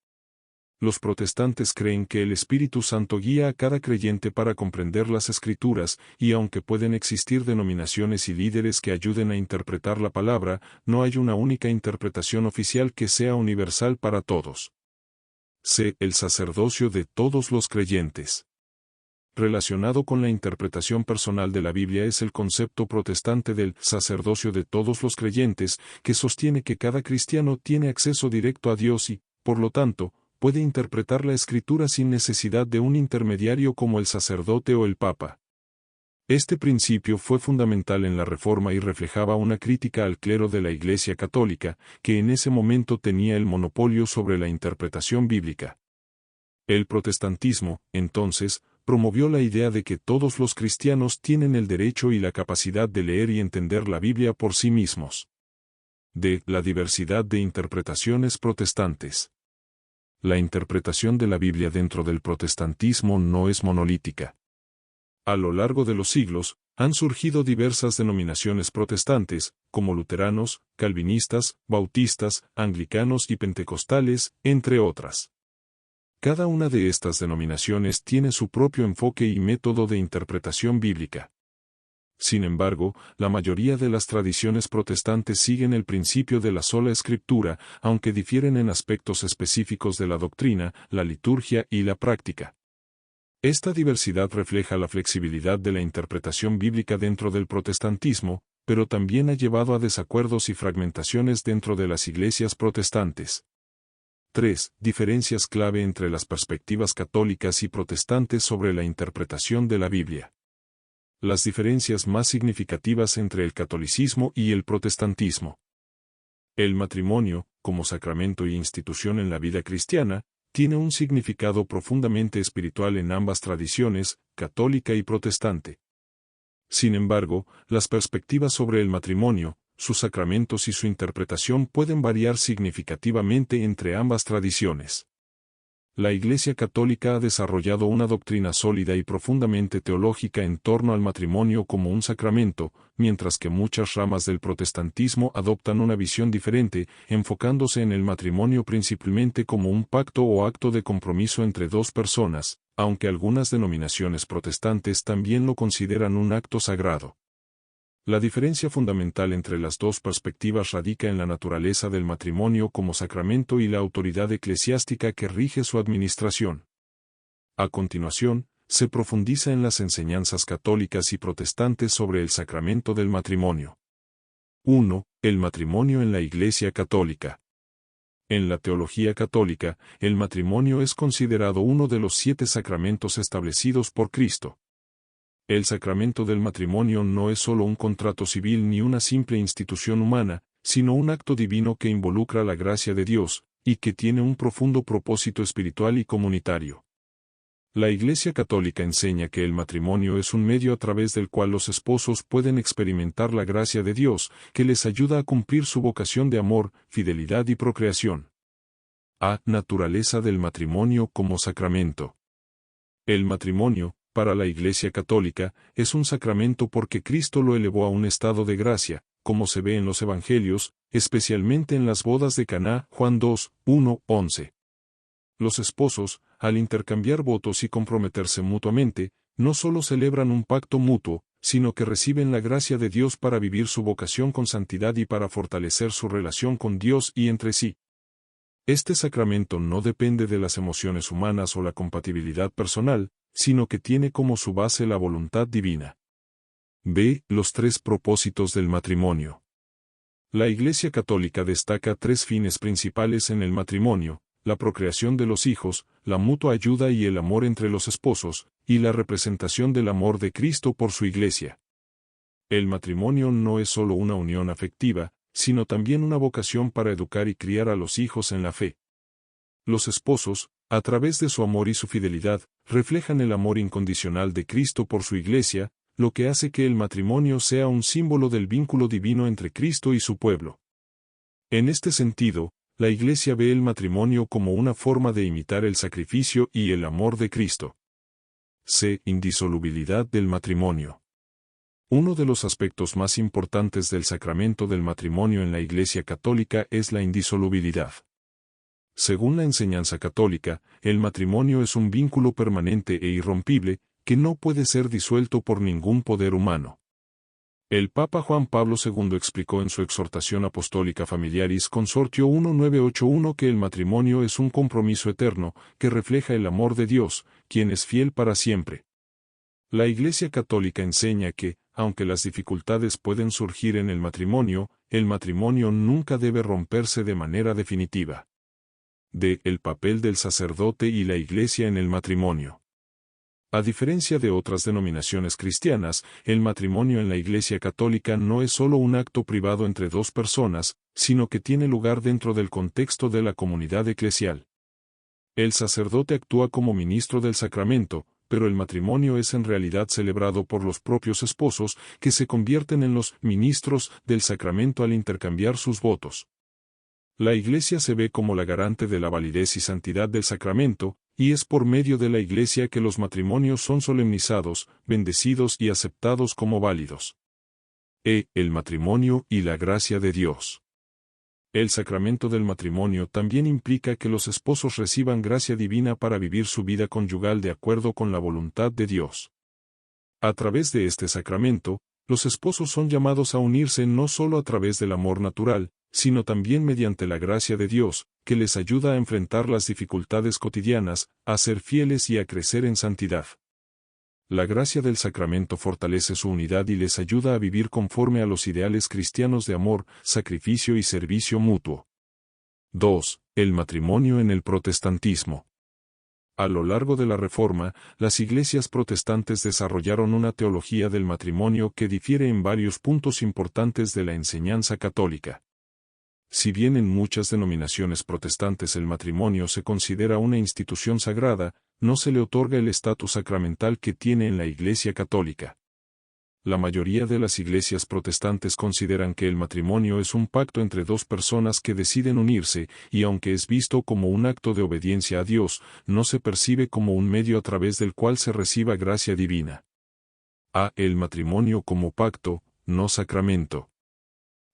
Los protestantes creen que el Espíritu Santo guía a cada creyente para comprender las Escrituras, y aunque pueden existir denominaciones y líderes que ayuden a interpretar la palabra, no hay una única interpretación oficial que sea universal para todos. C. El sacerdocio de todos los creyentes. Relacionado con la interpretación personal de la Biblia es el concepto protestante del sacerdocio de todos los creyentes, que sostiene que cada cristiano tiene acceso directo a Dios y, por lo tanto, puede interpretar la Escritura sin necesidad de un intermediario como el sacerdote o el Papa. Este principio fue fundamental en la Reforma y reflejaba una crítica al clero de la Iglesia Católica, que en ese momento tenía el monopolio sobre la interpretación bíblica. El protestantismo, entonces, promovió la idea de que todos los cristianos tienen el derecho y la capacidad de leer y entender la Biblia por sí mismos. D. La diversidad de interpretaciones protestantes. La interpretación de la Biblia dentro del protestantismo no es monolítica. A lo largo de los siglos, han surgido diversas denominaciones protestantes, como luteranos, calvinistas, bautistas, anglicanos y pentecostales, entre otras. Cada una de estas denominaciones tiene su propio enfoque y método de interpretación bíblica. Sin embargo, la mayoría de las tradiciones protestantes siguen el principio de la sola Escritura, aunque difieren en aspectos específicos de la doctrina, la liturgia y la práctica. Esta diversidad refleja la flexibilidad de la interpretación bíblica dentro del protestantismo, pero también ha llevado a desacuerdos y fragmentaciones dentro de las iglesias protestantes. 3. Diferencias clave entre las perspectivas católicas y protestantes sobre la interpretación de la Biblia. Las diferencias más significativas entre el catolicismo y el protestantismo. El matrimonio, como sacramento e institución en la vida cristiana, tiene un significado profundamente espiritual en ambas tradiciones, católica y protestante. Sin embargo, las perspectivas sobre el matrimonio, sus sacramentos y su interpretación pueden variar significativamente entre ambas tradiciones. La Iglesia Católica ha desarrollado una doctrina sólida y profundamente teológica en torno al matrimonio como un sacramento, mientras que muchas ramas del protestantismo adoptan una visión diferente, enfocándose en el matrimonio principalmente como un pacto o acto de compromiso entre dos personas, aunque algunas denominaciones protestantes también lo consideran un acto sagrado. La diferencia fundamental entre las dos perspectivas radica en la naturaleza del matrimonio como sacramento y la autoridad eclesiástica que rige su administración. A continuación, se profundiza en las enseñanzas católicas y protestantes sobre el sacramento del matrimonio. 1. El matrimonio en la Iglesia Católica. En la teología católica, el matrimonio es considerado uno de los 7 sacramentos establecidos por Cristo. El sacramento del matrimonio no es solo un contrato civil ni una simple institución humana, sino un acto divino que involucra la gracia de Dios, y que tiene un profundo propósito espiritual y comunitario. La Iglesia Católica enseña que el matrimonio es un medio a través del cual los esposos pueden experimentar la gracia de Dios, que les ayuda a cumplir su vocación de amor, fidelidad y procreación. A. Naturaleza del matrimonio como sacramento. El matrimonio, para la Iglesia Católica, es un sacramento porque Cristo lo elevó a un estado de gracia, como se ve en los Evangelios, especialmente en las bodas de Caná, Juan 2, 1, 11. Los esposos, al intercambiar votos y comprometerse mutuamente, no solo celebran un pacto mutuo, sino que reciben la gracia de Dios para vivir su vocación con santidad y para fortalecer su relación con Dios y entre sí. Este sacramento no depende de las emociones humanas o la compatibilidad personal, sino que tiene como su base la voluntad divina. B. Los tres propósitos del matrimonio. La Iglesia Católica destaca tres fines principales en el matrimonio: la procreación de los hijos, la mutua ayuda y el amor entre los esposos, y la representación del amor de Cristo por su Iglesia. El matrimonio no es solo una unión afectiva, sino también una vocación para educar y criar a los hijos en la fe. Los esposos, a través de su amor y su fidelidad, reflejan el amor incondicional de Cristo por su Iglesia, lo que hace que el matrimonio sea un símbolo del vínculo divino entre Cristo y su pueblo. En este sentido, la Iglesia ve el matrimonio como una forma de imitar el sacrificio y el amor de Cristo. C. Indisolubilidad del matrimonio. Uno de los aspectos más importantes del sacramento del matrimonio en la Iglesia Católica es la indisolubilidad. Según la enseñanza católica, el matrimonio es un vínculo permanente e irrompible, que no puede ser disuelto por ningún poder humano. El Papa Juan Pablo II explicó en su exhortación apostólica Familiaris Consortio 1981 que el matrimonio es un compromiso eterno, que refleja el amor de Dios, quien es fiel para siempre. La Iglesia Católica enseña que, aunque las dificultades pueden surgir en el matrimonio nunca debe romperse de manera definitiva. D. El papel del sacerdote y la Iglesia en el matrimonio. A diferencia de otras denominaciones cristianas, el matrimonio en la Iglesia Católica no es solo un acto privado entre dos personas, sino que tiene lugar dentro del contexto de la comunidad eclesial. El sacerdote actúa como ministro del sacramento, pero el matrimonio es en realidad celebrado por los propios esposos, que se convierten en los ministros del sacramento al intercambiar sus votos. La Iglesia se ve como la garante de la validez y santidad del sacramento, y es por medio de la Iglesia que los matrimonios son solemnizados, bendecidos y aceptados como válidos. El matrimonio y la gracia de Dios. El sacramento del matrimonio también implica que los esposos reciban gracia divina para vivir su vida conyugal de acuerdo con la voluntad de Dios. A través de este sacramento, los esposos son llamados a unirse no solo a través del amor natural, sino también mediante la gracia de Dios, que les ayuda a enfrentar las dificultades cotidianas, a ser fieles y a crecer en santidad. La gracia del sacramento fortalece su unidad y les ayuda a vivir conforme a los ideales cristianos de amor, sacrificio y servicio mutuo. 2. El matrimonio en el protestantismo. A lo largo de la Reforma, las iglesias protestantes desarrollaron una teología del matrimonio que difiere en varios puntos importantes de la enseñanza católica. Si bien en muchas denominaciones protestantes el matrimonio se considera una institución sagrada, no se le otorga el estatus sacramental que tiene en la Iglesia Católica. La mayoría de las iglesias protestantes consideran que el matrimonio es un pacto entre dos personas que deciden unirse, y aunque es visto como un acto de obediencia a Dios, no se percibe como un medio a través del cual se reciba gracia divina. El matrimonio como pacto, no sacramento.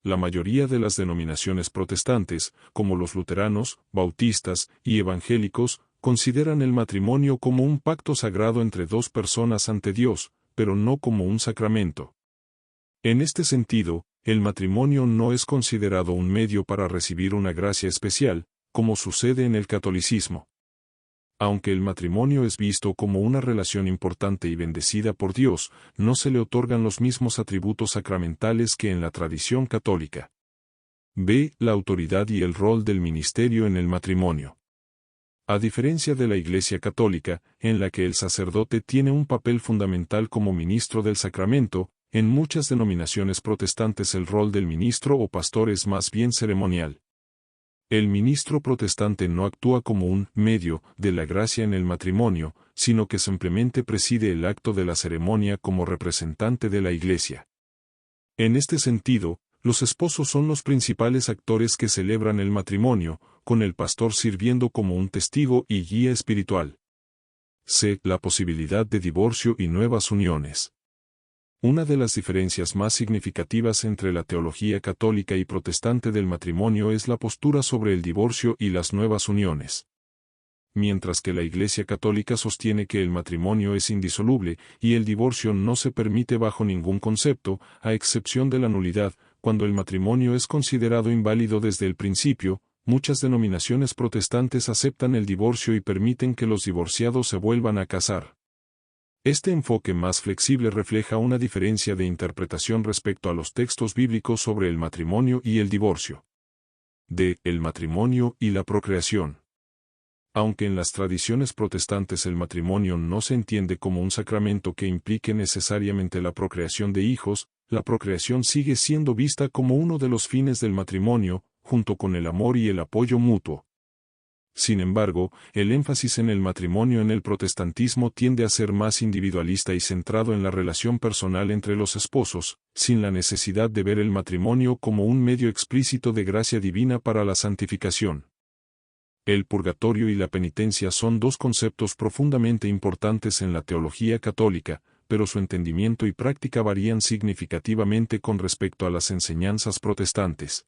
La mayoría de las denominaciones protestantes, como los luteranos, bautistas y evangélicos, consideran el matrimonio como un pacto sagrado entre dos personas ante Dios, pero no como un sacramento. En este sentido, el matrimonio no es considerado un medio para recibir una gracia especial, como sucede en el catolicismo. Aunque el matrimonio es visto como una relación importante y bendecida por Dios, no se le otorgan los mismos atributos sacramentales que en la tradición católica. B. La autoridad y el rol del ministerio en el matrimonio. A diferencia de la Iglesia Católica, en la que el sacerdote tiene un papel fundamental como ministro del sacramento, en muchas denominaciones protestantes el rol del ministro o pastor es más bien ceremonial. El ministro protestante no actúa como un medio de la gracia en el matrimonio, sino que simplemente preside el acto de la ceremonia como representante de la Iglesia. En este sentido, los esposos son los principales actores que celebran el matrimonio, con el pastor sirviendo como un testigo y guía espiritual. C. La posibilidad de divorcio y nuevas uniones. Una de las diferencias más significativas entre la teología católica y protestante del matrimonio es la postura sobre el divorcio y las nuevas uniones. mientras que la Iglesia Católica sostiene que el matrimonio es indisoluble y el divorcio no se permite bajo ningún concepto, a excepción de la nulidad, cuando el matrimonio es considerado inválido desde el principio. Muchas denominaciones protestantes aceptan el divorcio y permiten que los divorciados se vuelvan a casar. Este enfoque más flexible refleja una diferencia de interpretación respecto a los textos bíblicos sobre el matrimonio y el divorcio. El matrimonio y la procreación. Aunque en las tradiciones protestantes el matrimonio no se entiende como un sacramento que implique necesariamente la procreación de hijos, la procreación sigue siendo vista como uno de los fines del matrimonio, junto con el amor y el apoyo mutuo. Sin embargo, el énfasis en el matrimonio en el protestantismo tiende a ser más individualista y centrado en la relación personal entre los esposos, sin la necesidad de ver el matrimonio como un medio explícito de gracia divina para la santificación. El purgatorio y la penitencia son dos conceptos profundamente importantes en la teología católica, pero su entendimiento y práctica varían significativamente con respecto a las enseñanzas protestantes.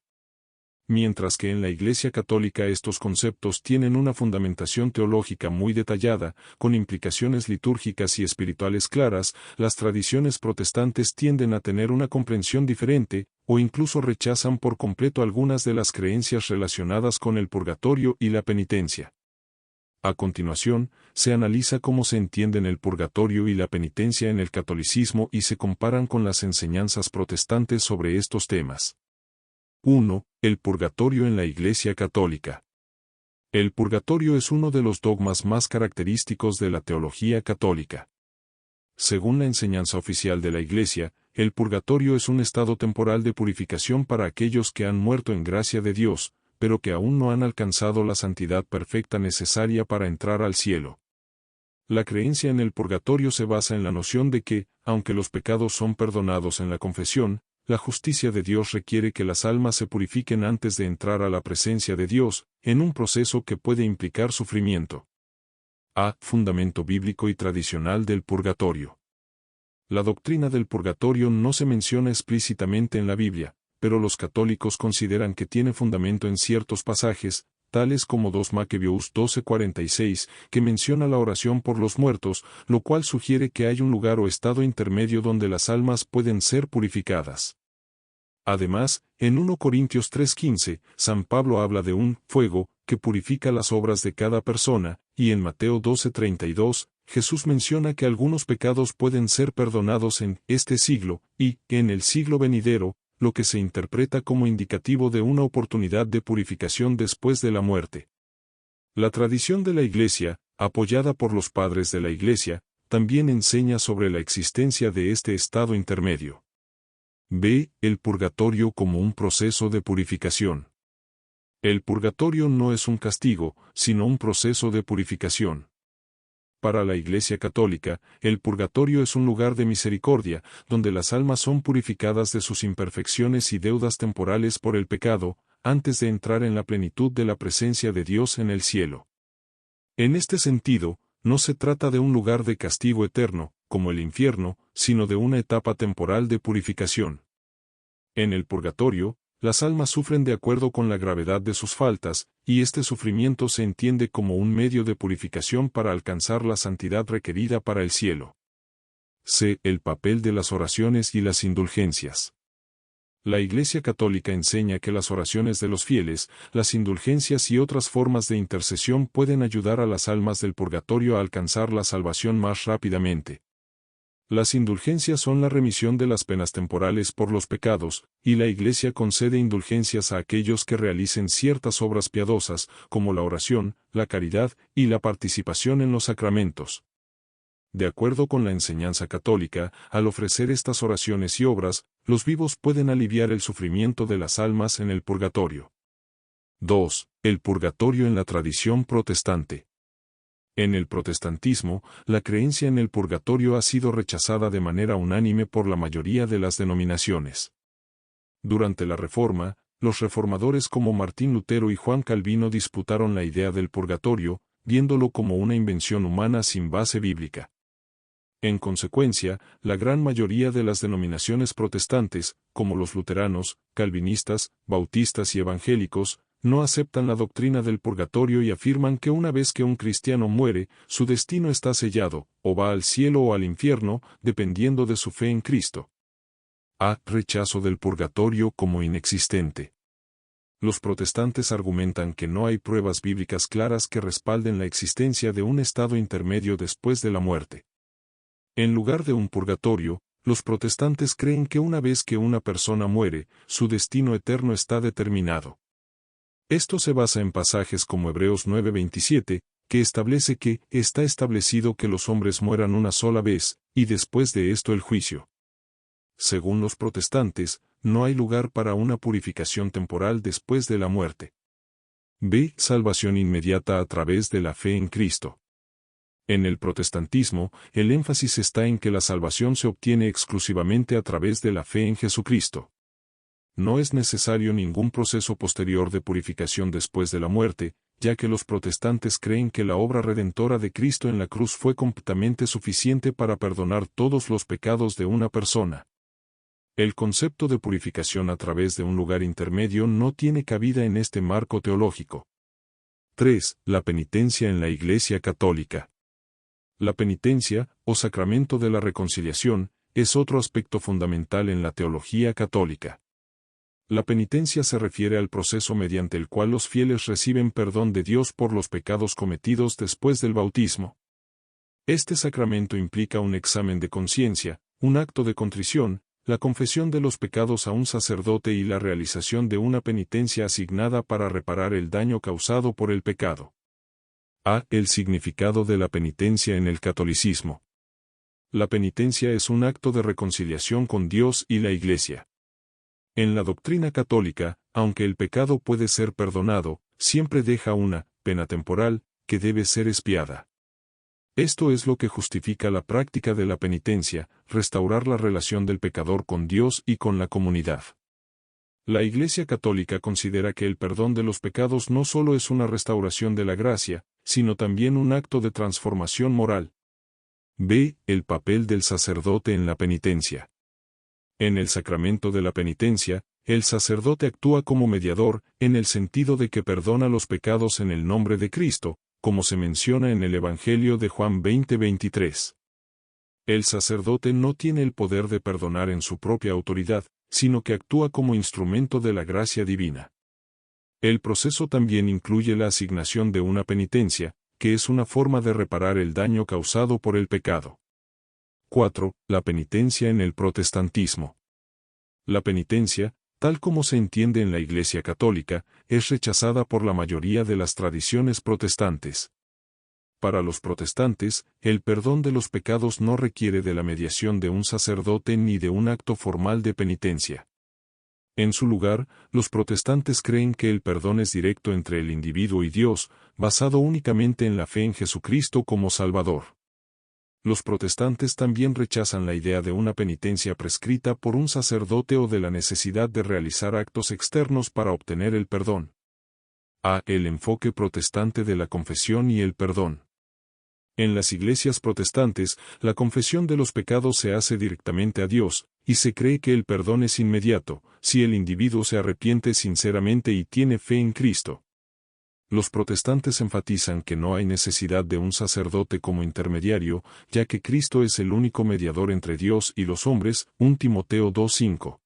Mientras que en la Iglesia Católica estos conceptos tienen una fundamentación teológica muy detallada, con implicaciones litúrgicas y espirituales claras, las tradiciones protestantes tienden a tener una comprensión diferente, o incluso rechazan por completo algunas de las creencias relacionadas con el purgatorio y la penitencia. A continuación, se analiza cómo se entienden el purgatorio y la penitencia en el catolicismo y se comparan con las enseñanzas protestantes sobre estos temas. 1. El purgatorio en la Iglesia Católica. El purgatorio es uno de los dogmas más característicos de la teología católica. Según la enseñanza oficial de la Iglesia, el purgatorio es un estado temporal de purificación para aquellos que han muerto en gracia de Dios, pero que aún no han alcanzado la santidad perfecta necesaria para entrar al cielo. La creencia en el purgatorio se basa en la noción de que, aunque los pecados son perdonados en la confesión, la justicia de Dios requiere que las almas se purifiquen antes de entrar a la presencia de Dios, en un proceso que puede implicar sufrimiento. Fundamento bíblico y tradicional del purgatorio. La doctrina del purgatorio no se menciona explícitamente en la Biblia, pero los católicos consideran que tiene fundamento en ciertos pasajes, tales como 2 Macabeos 12:46, que menciona la oración por los muertos, lo cual sugiere que hay un lugar o estado intermedio donde las almas pueden ser purificadas. Además, en 1 Corintios 3:15, San Pablo habla de un fuego que purifica las obras de cada persona, y en Mateo 12:32, Jesús menciona que algunos pecados pueden ser perdonados en este siglo, y en el siglo venidero, lo que se interpreta como indicativo de una oportunidad de purificación después de la muerte. La tradición de la Iglesia, apoyada por los padres de la Iglesia, también enseña sobre la existencia de este estado intermedio. El purgatorio como un proceso de purificación. El purgatorio no es un castigo, sino un proceso de purificación. Para la Iglesia Católica, el purgatorio es un lugar de misericordia, donde las almas son purificadas de sus imperfecciones y deudas temporales por el pecado, antes de entrar en la plenitud de la presencia de Dios en el cielo. En este sentido, no se trata de un lugar de castigo eterno, como el infierno, sino de una etapa temporal de purificación. En el purgatorio, las almas sufren de acuerdo con la gravedad de sus faltas, y este sufrimiento se entiende como un medio de purificación para alcanzar la santidad requerida para el cielo. El papel de las oraciones y las indulgencias. La Iglesia Católica enseña que las oraciones de los fieles, las indulgencias y otras formas de intercesión pueden ayudar a las almas del purgatorio a alcanzar la salvación más rápidamente. Las indulgencias son la remisión de las penas temporales por los pecados, y la Iglesia concede indulgencias a aquellos que realicen ciertas obras piadosas, como la oración, la caridad y la participación en los sacramentos. De acuerdo con la enseñanza católica, al ofrecer estas oraciones y obras, los vivos pueden aliviar el sufrimiento de las almas en el purgatorio. 2. El purgatorio en la tradición protestante. En el protestantismo, la creencia en el purgatorio ha sido rechazada de manera unánime por la mayoría de las denominaciones. Durante la Reforma, los reformadores como Martín Lutero y Juan Calvino disputaron la idea del purgatorio, viéndolo como una invención humana sin base bíblica. En consecuencia, la gran mayoría de las denominaciones protestantes, como los luteranos, calvinistas, bautistas y evangélicos, no aceptan la doctrina del purgatorio y afirman que una vez que un cristiano muere, su destino está sellado, o va al cielo o al infierno, dependiendo de su fe en Cristo. A. Rechazo del purgatorio como inexistente. Los protestantes argumentan que no hay pruebas bíblicas claras que respalden la existencia de un estado intermedio después de la muerte. En lugar de un purgatorio, los protestantes creen que una vez que una persona muere, su destino eterno está determinado. Esto se basa en pasajes como Hebreos 9:27, que establece que está establecido que los hombres mueran una sola vez, y después de esto el juicio. Según los protestantes, no hay lugar para una purificación temporal después de la muerte. B. Salvación inmediata a través de la fe en Cristo. En el protestantismo, el énfasis está en que la salvación se obtiene exclusivamente a través de la fe en Jesucristo. No es necesario ningún proceso posterior de purificación después de la muerte, ya que los protestantes creen que la obra redentora de Cristo en la cruz fue completamente suficiente para perdonar todos los pecados de una persona. El concepto de purificación a través de un lugar intermedio no tiene cabida en este marco teológico. 3. La penitencia en la Iglesia Católica. La penitencia, o sacramento de la reconciliación, es otro aspecto fundamental en la teología católica. La penitencia se refiere al proceso mediante el cual los fieles reciben perdón de Dios por los pecados cometidos después del bautismo. Este sacramento implica un examen de conciencia, un acto de contrición, la confesión de los pecados a un sacerdote y la realización de una penitencia asignada para reparar el daño causado por el pecado. A. El significado de la penitencia en el catolicismo. La penitencia es un acto de reconciliación con Dios y la Iglesia. En la doctrina católica, aunque el pecado puede ser perdonado, siempre deja una pena temporal que debe ser expiada. Esto es lo que justifica la práctica de la penitencia, restaurar la relación del pecador con Dios y con la comunidad. La Iglesia Católica considera que el perdón de los pecados no solo es una restauración de la gracia, sino también un acto de transformación moral. B. El papel del sacerdote en la penitencia. En el sacramento de la penitencia, el sacerdote actúa como mediador, en el sentido de que perdona los pecados en el nombre de Cristo, como se menciona en el Evangelio de Juan 20:23. El sacerdote no tiene el poder de perdonar en su propia autoridad, sino que actúa como instrumento de la gracia divina. El proceso también incluye la asignación de una penitencia, que es una forma de reparar el daño causado por el pecado. 4. La penitencia en el protestantismo. La penitencia, tal como se entiende en la Iglesia Católica, es rechazada por la mayoría de las tradiciones protestantes. Para los protestantes, el perdón de los pecados no requiere de la mediación de un sacerdote ni de un acto formal de penitencia. En su lugar, los protestantes creen que el perdón es directo entre el individuo y Dios, basado únicamente en la fe en Jesucristo como Salvador. Los protestantes también rechazan la idea de una penitencia prescrita por un sacerdote o de la necesidad de realizar actos externos para obtener el perdón. A. El enfoque protestante de la confesión y el perdón. En las iglesias protestantes, la confesión de los pecados se hace directamente a Dios, y se cree que el perdón es inmediato, si el individuo se arrepiente sinceramente y tiene fe en Cristo. Los protestantes enfatizan que no hay necesidad de un sacerdote como intermediario, ya que Cristo es el único mediador entre Dios y los hombres, 1 Timoteo 2:5.